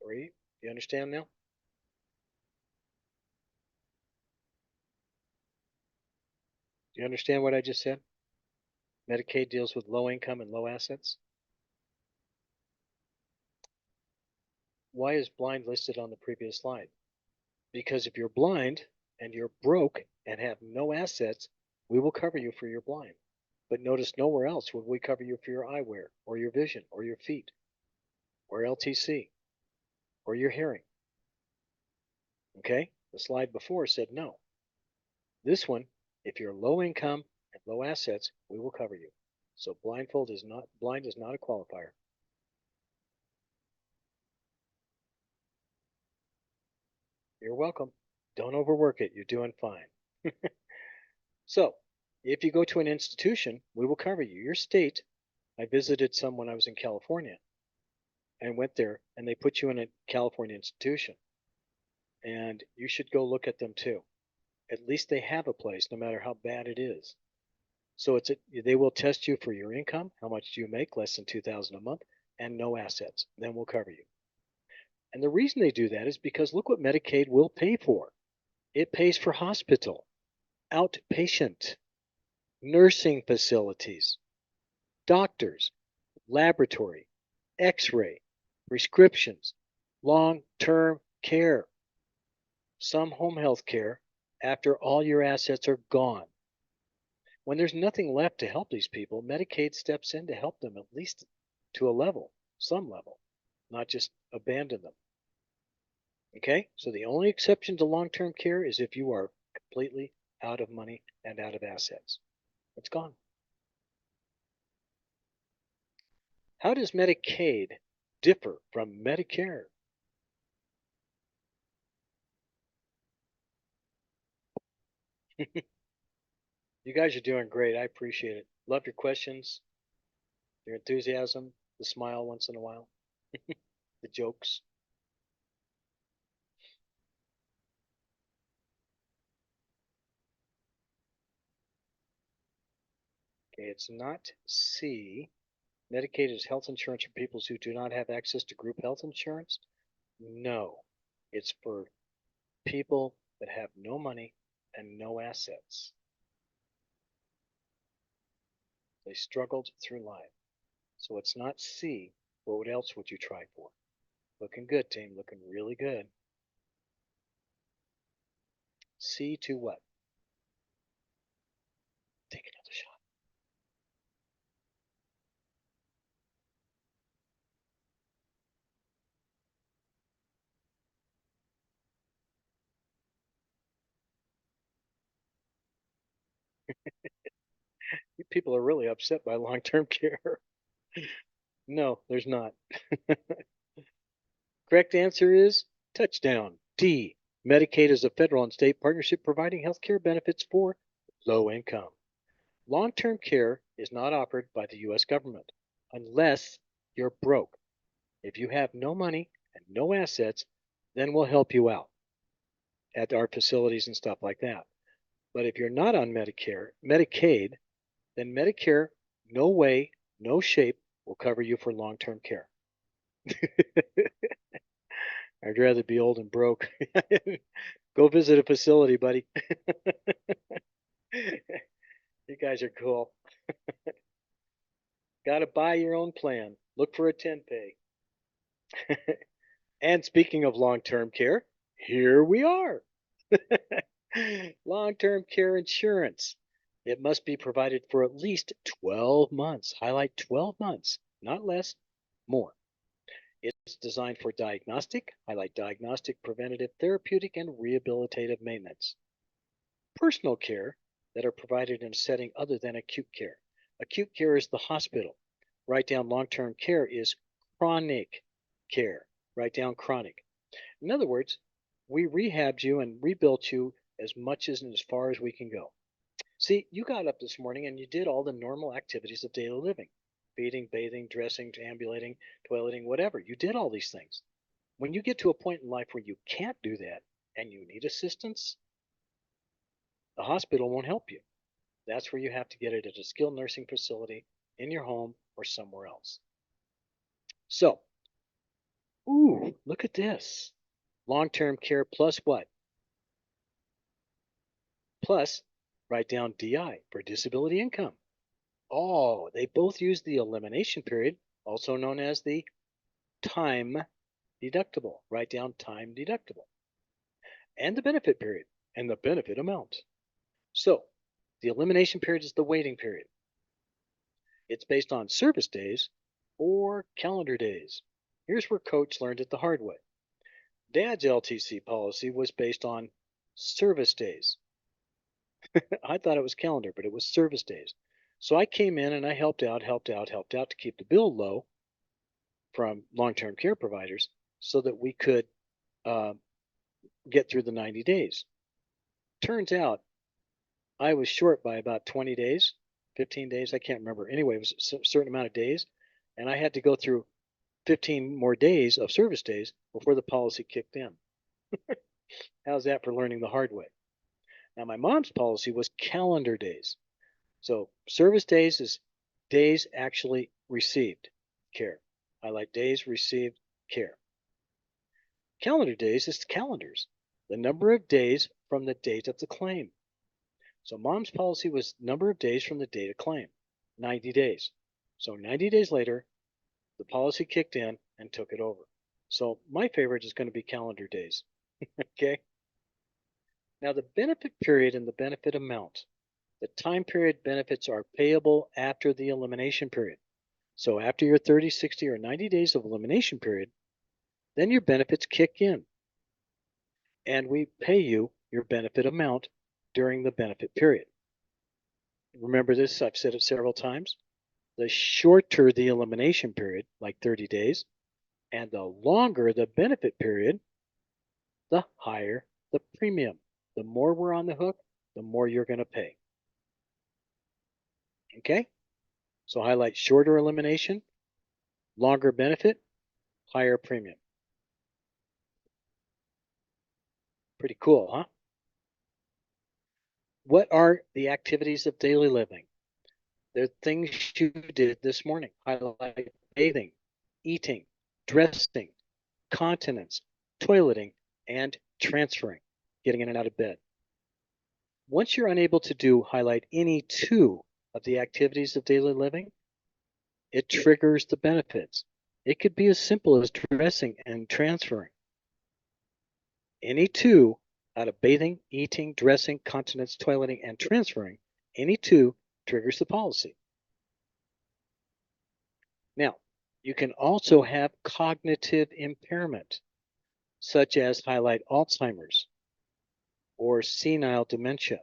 Read? You understand now? Do you understand what I just said? Medicaid deals with low income and low assets. Why is blind listed on the previous slide? Because if you're blind and you're broke and have no assets, we will cover you for your blind. But notice nowhere else would we cover you for your eyewear or your vision or your feet or LTC or your hearing. Okay? The slide before said no. This one, if you're low income and low assets, we will cover you. So blind is not a qualifier. You're welcome. Don't overwork it. You're doing fine. So, if you go to an institution, we will cover you. Your state, I visited some when I was in California and went there, and they put you in a California institution. And you should go look at them too. At least they have a place, no matter how bad it is. So they will test you for your income, how much do you make, less than $2,000 a month, and no assets. Then we'll cover you. And the reason they do that is because look what Medicaid will pay for. It pays for hospital, outpatient, nursing facilities, doctors, laboratory, x-ray, prescriptions, long-term care, some home health care after all your assets are gone. When there's nothing left to help these people, Medicaid steps in to help them at least to a level, some level, not just abandon them. Okay, so the only exception to long-term care is if you are completely out of money and out of assets. It's gone. How does Medicaid differ from Medicare? You guys are doing great. I appreciate it. Love your questions, your enthusiasm, the smile once in a while, the jokes. Okay, it's not C. Medicaid is health insurance for people who do not have access to group health insurance. No, it's for people that have no money and no assets. They struggled through life. So it's not C. What else would you try for? Looking good, team. Looking really good. C to what? Take another shot. You people are really upset by long-term care. No, there's not. Correct answer is touchdown. D. Medicaid is a federal and state partnership providing health care benefits for low income. Long-term care is not offered by the U.S. government unless you're broke. If you have no money and no assets, then we'll help you out at our facilities and stuff like that. But if you're not on Medicaid, then Medicare, no way, no shape will cover you for long-term care. I'd rather be old and broke. Go visit a facility, buddy. You guys are cool. Got to buy your own plan. Look for a 10 pay. And speaking of long term care, here we are. Long term care insurance. It must be provided for at least 12 months. Highlight 12 months, not less, more. It's designed for diagnostic, highlight diagnostic, preventative, therapeutic, and rehabilitative maintenance. Personal care that are provided in a setting other than acute care. Acute care is the hospital. Write down long term care is chronic care. Write down chronic. In other words, we rehabbed you and rebuilt you as much as and as far as we can go. See, you got up this morning and you did all the normal activities of daily living: feeding, bathing, dressing, ambulating, toileting, whatever. You did all these things. When you get to a point in life where you can't do that and you need assistance, the hospital won't help you. That's where you have to get it at a skilled nursing facility, in your home, or somewhere else. So, ooh, look at this. Long-term care plus what? Plus, write down DI for disability income. Oh, they both use the elimination period, also known as the time deductible. Write down time deductible. And the benefit period and the benefit amount. So, the elimination period is the waiting period. It's based on service days or calendar days. Here's where Coach learned it the hard way. Dad's LTC policy was based on service days. I thought it was calendar, but it was service days. So I came in and I helped out to keep the bill low from long-term care providers so that we could uh, get through the 90 days. Turns out I was short by about 20 days, 15 days, I can't remember. Anyway, it was a certain amount of days, and I had to go through 15 more days of service days before the policy kicked in. How's that for learning the hard way? Now, my mom's policy was calendar days. So service days is days actually received care. Highlight days received care. Calendar days is calendars, the number of days from the date of the claim. So mom's policy was number of days from the date of claim, 90 days. So 90 days later, the policy kicked in and took it over. So my favorite is going to be calendar days. Okay. Now the benefit period and the benefit amount. The time period benefits are payable after the elimination period. So after your 30, 60, or 90 days of elimination period, then your benefits kick in. And we pay you your benefit amount during the benefit period. Remember this, I've said it several times. The shorter the elimination period, like 30 days, and the longer the benefit period, the higher the premium. The more we're on the hook, the more you're going to pay. Okay? So highlight shorter elimination, longer benefit, higher premium. Pretty cool, huh? What are the activities of daily living? They're things you did this morning. Highlight bathing, eating, dressing, continence, toileting, and transferring, getting in and out of bed. Once you're unable to do highlight any two of the activities of daily living, it triggers the benefits. It could be as simple as dressing and transferring. Any two out of bathing, eating, dressing, continence, toileting, and transferring, any two triggers the policy. Now, you can also have cognitive impairment, such as highlight Alzheimer's or senile dementia.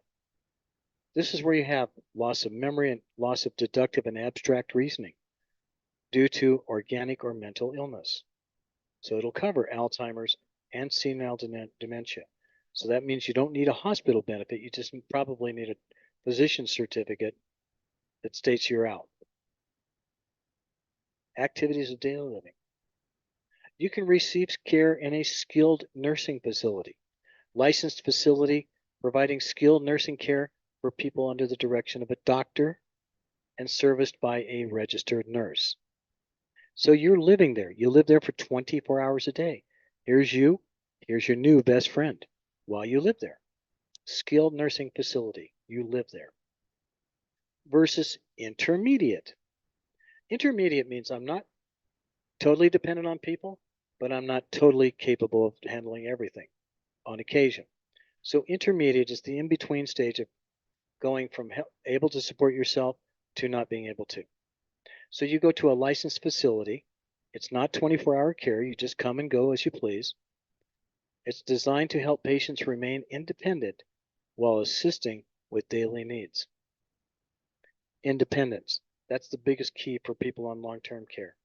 This is where you have loss of memory and loss of deductive and abstract reasoning due to organic or mental illness. So it'll cover Alzheimer's and senile dementia. So that means you don't need a hospital benefit. You just probably need a physician certificate that states you're out. Activities of daily living. You can receive care in a skilled nursing facility, licensed facility providing skilled nursing care for people under the direction of a doctor and serviced by a registered nurse. So you're living there. You live there for 24 hours a day. Here's you. Here's your new best friend while you live there. Skilled nursing facility. You live there. Versus intermediate. Intermediate means I'm not totally dependent on people, but I'm not totally capable of handling everything on occasion. So intermediate is the in-between stage of going from able to support yourself to not being able to. So you go to a licensed facility. It's not 24-hour care. You just come and go as you please. It's designed to help patients remain independent while assisting with daily needs. Independence. That's the biggest key for people on long-term care.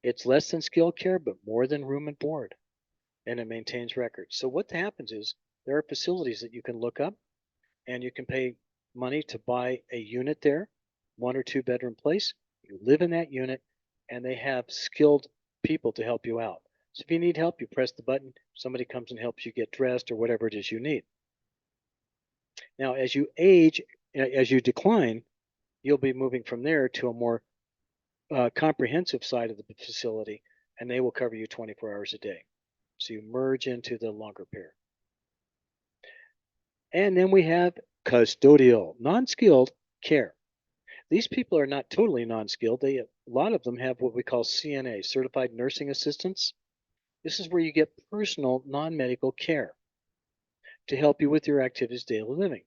It's less than skilled care, but more than room and board, and it maintains records. So what happens is there are facilities that you can look up, and you can pay money to buy a unit there, 1 or 2 bedroom place. You live in that unit, and they have skilled people to help you out. So if you need help, you press the button, somebody comes and helps you get dressed or whatever it is you need. Now, as you age, as you decline, you'll be moving from there to a more comprehensive side of the facility, and they will cover you 24 hours a day. So you merge into the longer pair. And then we have custodial, non-skilled care. These people are not totally non-skilled. A lot of them have what we call CNA, Certified Nursing Assistants. This is where you get personal non-medical care to help you with your activities of daily living.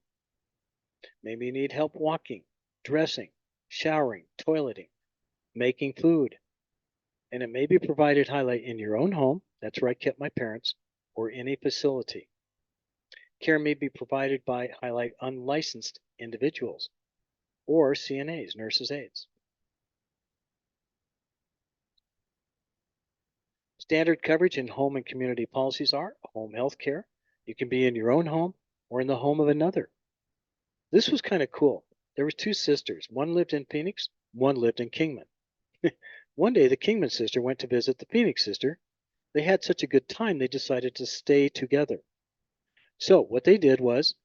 Maybe you need help walking, dressing, showering, toileting, making food. And it may be provided highlight in your own home, that's where I kept my parents, or any facility. Care may be provided by highlight unlicensed individuals or CNAs, nurses' aides. Standard coverage in home and community policies are home health care. You can be in your own home or in the home of another. This was kind of cool. There was 2 sisters. One lived in Phoenix, one lived in Kingman. One day, the Kingman sister went to visit the Phoenix sister. They had such a good time, they decided to stay together. So what they did was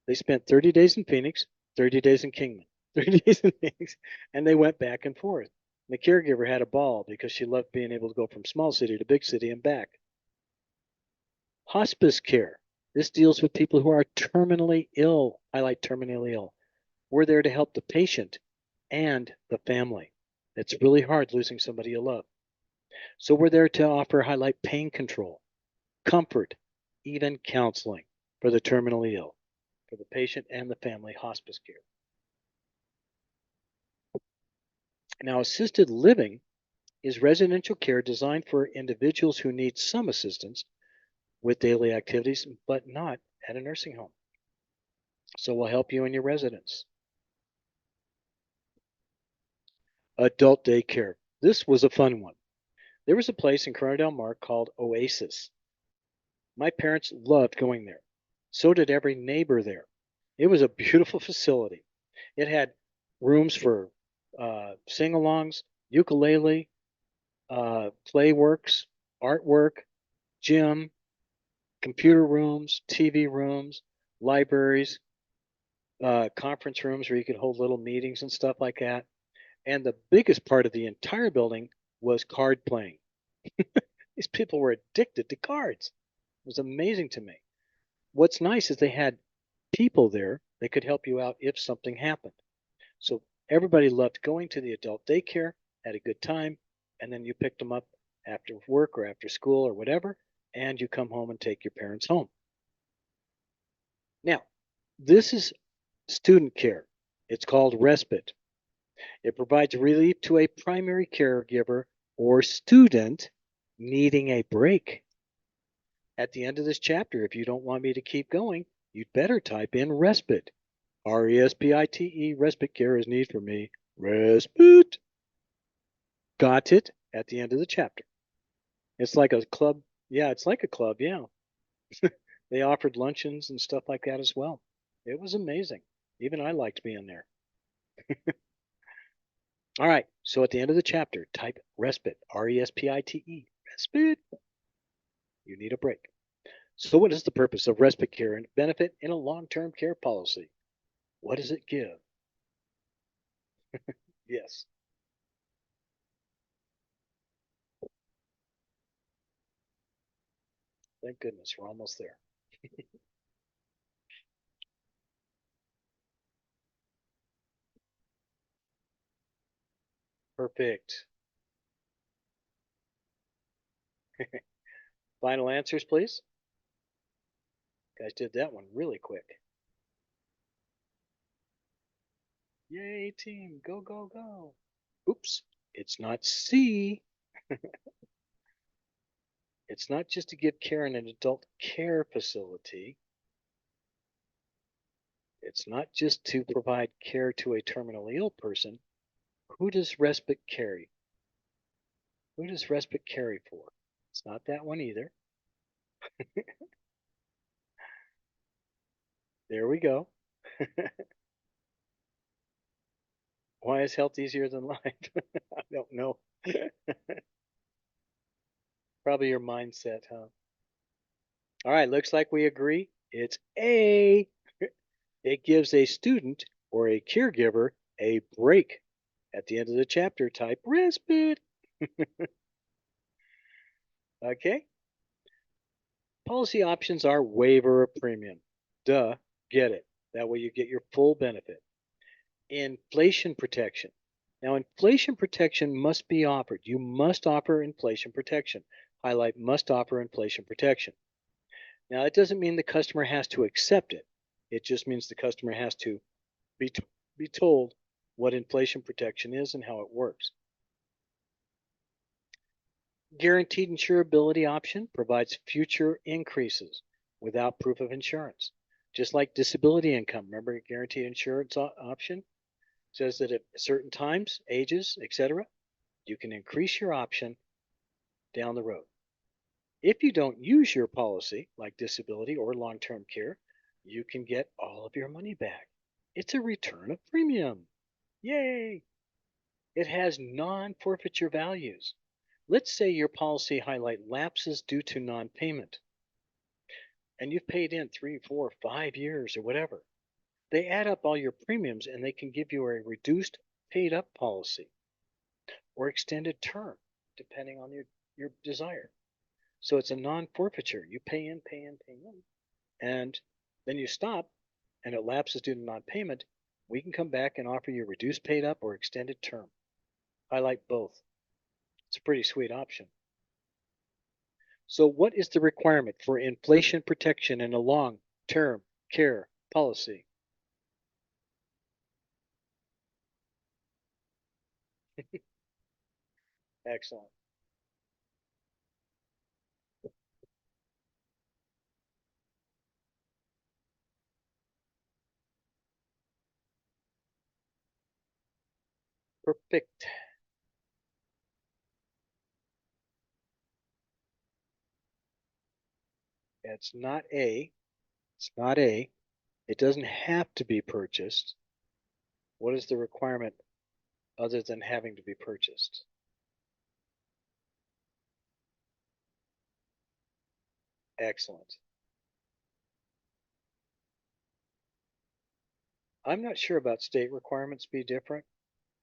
they spent 30 days in Phoenix, 30 days in Kingman, 30 days in Phoenix, and they went back and forth. The caregiver had a ball because she loved being able to go from small city to big city and back. Hospice care. This deals with people who are terminally ill. I like terminally ill. We're there to help the patient and the family. It's really hard losing somebody you love. So we're there to offer highlight pain control, comfort, even counseling for the terminally ill, for the patient and the family. Hospice care. Now, assisted living is residential care designed for individuals who need some assistance with daily activities, but not at a nursing home. So we'll help you in your residence. Adult daycare. This was a fun one. There was a place in Corona del Mar called Oasis. My parents loved going there. So did every neighbor there. It was a beautiful facility. It had rooms for sing-alongs, ukulele, playworks, artwork, gym, computer rooms, TV rooms, libraries, conference rooms where you could hold little meetings and stuff like that. And the biggest part of the entire building was card playing. These people were addicted to cards. It was amazing to me. What's nice is they had people there that could help you out if something happened. So everybody loved going to the adult daycare, had a good time, and then you picked them up after work or after school or whatever, and you come home and take your parents home. Now, this is student care. It's called respite. It provides relief to a primary caregiver or student needing a break. At the end of this chapter, if you don't want me to keep going, you'd better type in respite. RESPITE, respite care is need for me. Respite. Got it at the end of the chapter. It's like a club. Yeah, it's like a club. Yeah. They offered luncheons and stuff like that as well. It was amazing. Even I liked being there. All right. So at the end of the chapter, type respite, RESPITE, respite. You need a break. So what is the purpose of respite care and benefit in a long-term care policy? What does it give? Yes. Thank goodness, we're almost there. Perfect. Final answers, please. Guys did that one really quick. Yay, team. Go, go, go. Oops. It's not C. It's not just to give care in an adult care facility. It's not just to provide care to a terminally ill person. Who does respite carry? Who does respite carry for? It's not that one either. There we go. Why is health easier than life? I don't know. Probably your mindset, huh? All right, looks like we agree. It's A. It gives a student or a caregiver a break at the end of the chapter. Type respite. Okay. Policy options are waiver of premium. Duh, get it. That way you get your full benefit. Inflation protection. Now, inflation protection must be offered. You must offer inflation protection. Highlight must offer inflation protection. Now, it doesn't mean the customer has to accept it. It just means the customer has to be, be told what inflation protection is and how it works. Guaranteed insurability option provides future increases without proof of insurance. Just like disability income, remember guaranteed insurance option says that at certain times, ages, etc., you can increase your option down the road. If you don't use your policy, like disability or long-term care, you can get all of your money back. It's a return of premium. Yay! It has non-forfeiture values. Let's say your policy highlight lapses due to non-payment, and you've paid in 3, 4, 5 years or whatever. They add up all your premiums and they can give you a reduced paid up policy or extended term, depending on your desire. So it's a non-forfeiture. You pay in, pay in, pay in, and then you stop and it lapses due to non-payment. We can come back and offer you reduced paid up or extended term. Highlight both. It's a pretty sweet option. So what is the requirement for inflation protection in a long-term care policy? Excellent. Perfect. It's not A. It's not A. It doesn't have to be purchased. What is the requirement other than having to be purchased? Excellent. I'm not sure about state requirements be different.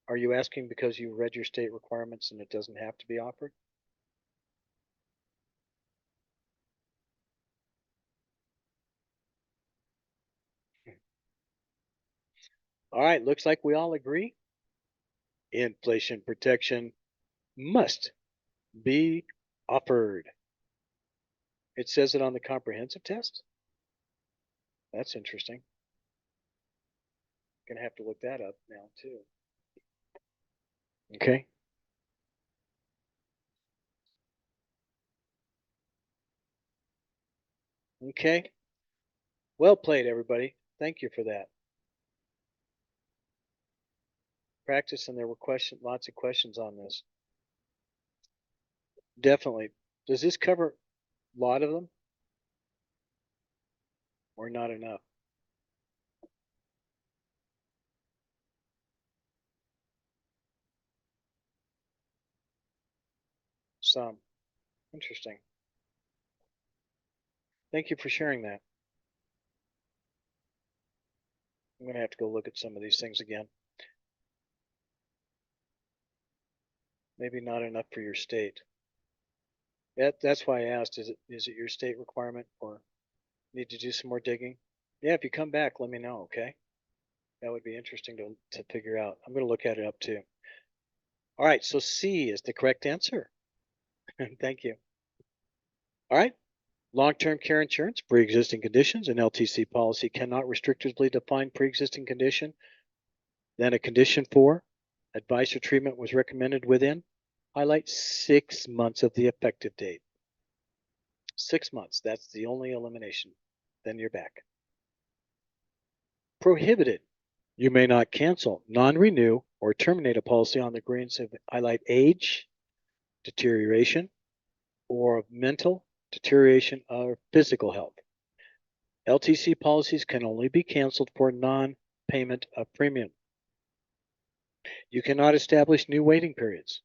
Are you asking because you read your state requirements and it doesn't have to be offered? All right, looks like we all agree. Inflation protection must be offered. It says it on the comprehensive test. That's interesting. Gonna have to look that up now too. Okay. Okay. Well played, everybody. Thank you for that. Practice, and there were lots of questions on this. Definitely. Does this cover a lot of them or not enough? Some. Interesting. Thank you for sharing that. I'm going to have to go look at some of these things again. Maybe not enough for your state. That's why I asked, is it your state requirement or need to do some more digging? Yeah, if you come back, let me know, okay? That would be interesting to figure out. I'm going to look at it up too. All right, so C is the correct answer. Thank you. All right. Long-term care insurance, pre-existing conditions. An LTC policy cannot restrictively define pre-existing condition. Then a condition 4, advice or treatment was recommended within. Highlight 6 months of the effective date. 6 months, that's the only elimination. Then you're back. Prohibited. You may not cancel, non-renew, or terminate a policy on the grounds of highlight age, deterioration, or mental deterioration or physical health. LTC policies can only be canceled for non-payment of premium. You cannot establish new waiting periods.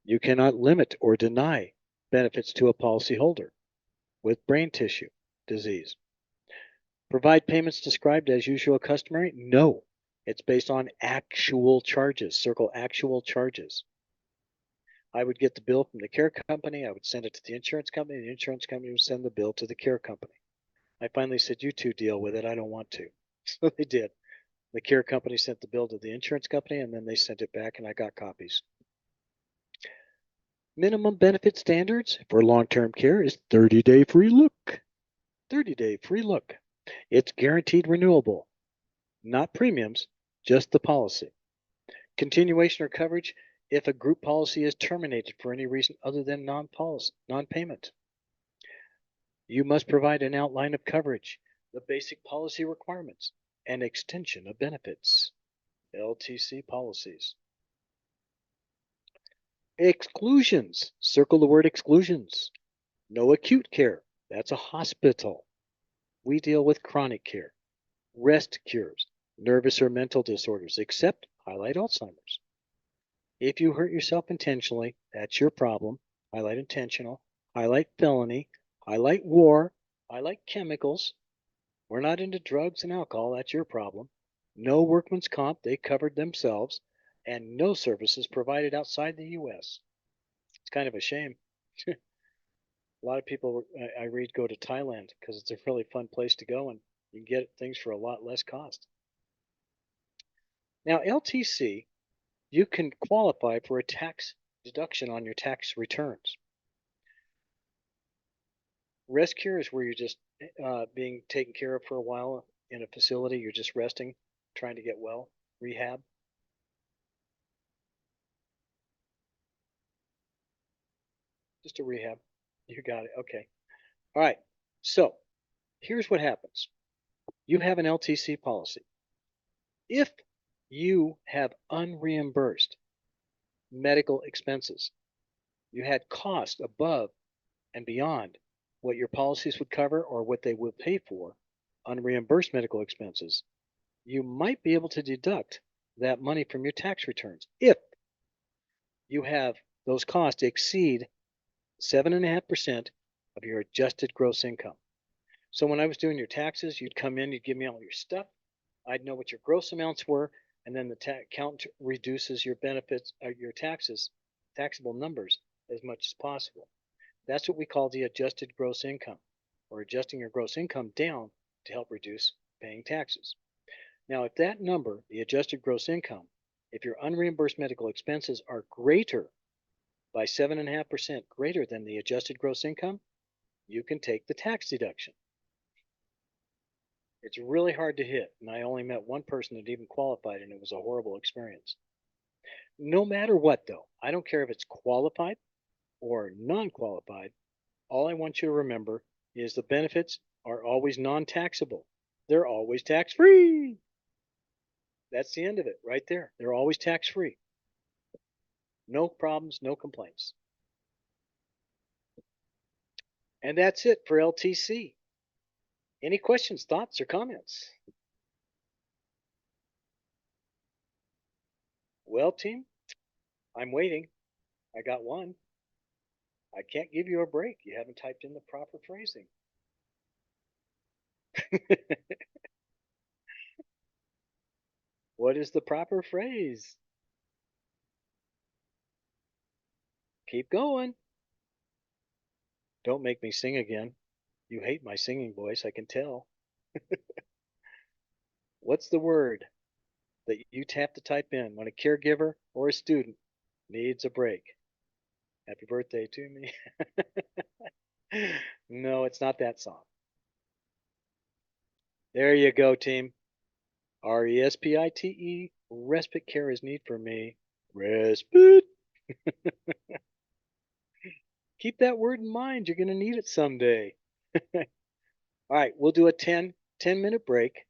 You cannot limit or deny benefits to a policyholder with brain tissue disease. Provide payments described as usual customary? No. It's based on actual charges. Circle actual charges. I would get the bill from the care company. I would send it to the insurance company. The insurance company would send the bill to the care company. I finally said, you two deal with it. I don't want to. So they did. The care company sent the bill to the insurance company, and then they sent it back, and I got copies. Minimum benefit standards for long-term care is 30-day free look. 30-day free look. It's guaranteed renewable. Not premiums, just the policy. Continuation or coverage if a group policy is terminated for any reason other than non-payment. You must provide an outline of coverage, the basic policy requirements, and extension of benefits. LTC policies. Exclusions. Circle the word exclusions. No acute care. That's a hospital. We deal with chronic care. Rest cures. Nervous or mental disorders, except highlight Alzheimer's. If you hurt yourself intentionally, that's your problem. Highlight intentional. Highlight felony. Highlight war. Highlight chemicals. We're not into drugs and alcohol. That's your problem. No workman's comp. They covered themselves. And no services provided outside the U.S. It's kind of a shame. A lot of people I read go to Thailand because it's a really fun place to go and you can get things for a lot less cost. Now, LTC, you can qualify for a tax deduction on your tax returns. Rest cure is where you're just being taken care of for a while in a facility. You're just resting, trying to get well. Rehab. Just a rehab. You got it. Okay. All right. So here's what happens. You have an LTC policy. If you have unreimbursed medical expenses, you had cost above and beyond what your policies would cover or what they will pay for, unreimbursed medical expenses, you might be able to deduct that money from your tax returns if you have those costs exceed 7.5% of your adjusted gross income. So when I was doing your taxes, you'd come in, you'd give me all your stuff. I'd know what your gross amounts were, and then the account reduces your benefits, your taxes, taxable numbers as much as possible. That's what we call the adjusted gross income, or adjusting your gross income down to help reduce paying taxes. Now, if that number, the adjusted gross income, if your unreimbursed medical expenses are greater by 7.5% greater than the adjusted gross income, you can take the tax deduction. It's really hard to hit, and I only met one person that even qualified, and it was a horrible experience. No matter what, though, I don't care if it's qualified or non-qualified, all I want you to remember is the benefits are always non-taxable. They're always tax-free. That's the end of it right there. They're always tax-free. No problems, no complaints. And that's it for LTC. Any questions, thoughts, or comments? Well, team, I'm waiting. I got one. I can't give you a break. You haven't typed in the proper phrasing. What is the proper phrase? Keep going. Don't make me sing again. You hate my singing voice, I can tell. What's the word that you tap to type in when a caregiver or a student needs a break? Happy birthday to me. No, it's not that song. There you go, team. RESPITE. Respite care is need for me. Respite. Keep that word in mind. You're going to need it someday. All right, we'll do a 10-minute break,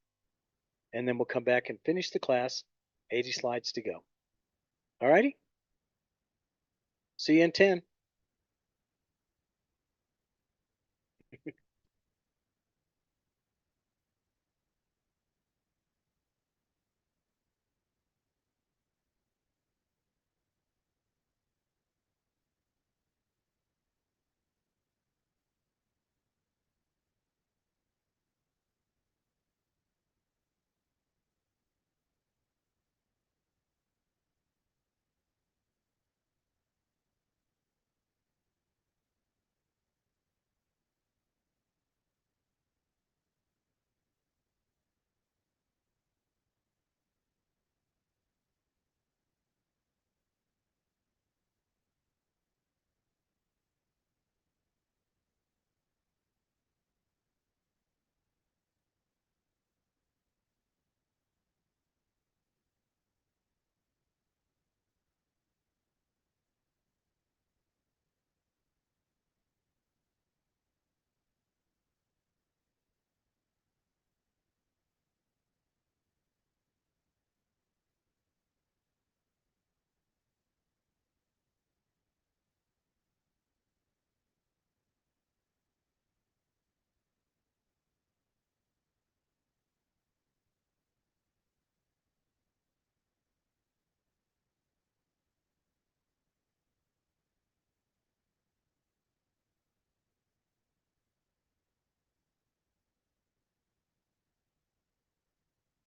and then we'll come back and finish the class. 80 slides to go. All righty? See you in 10.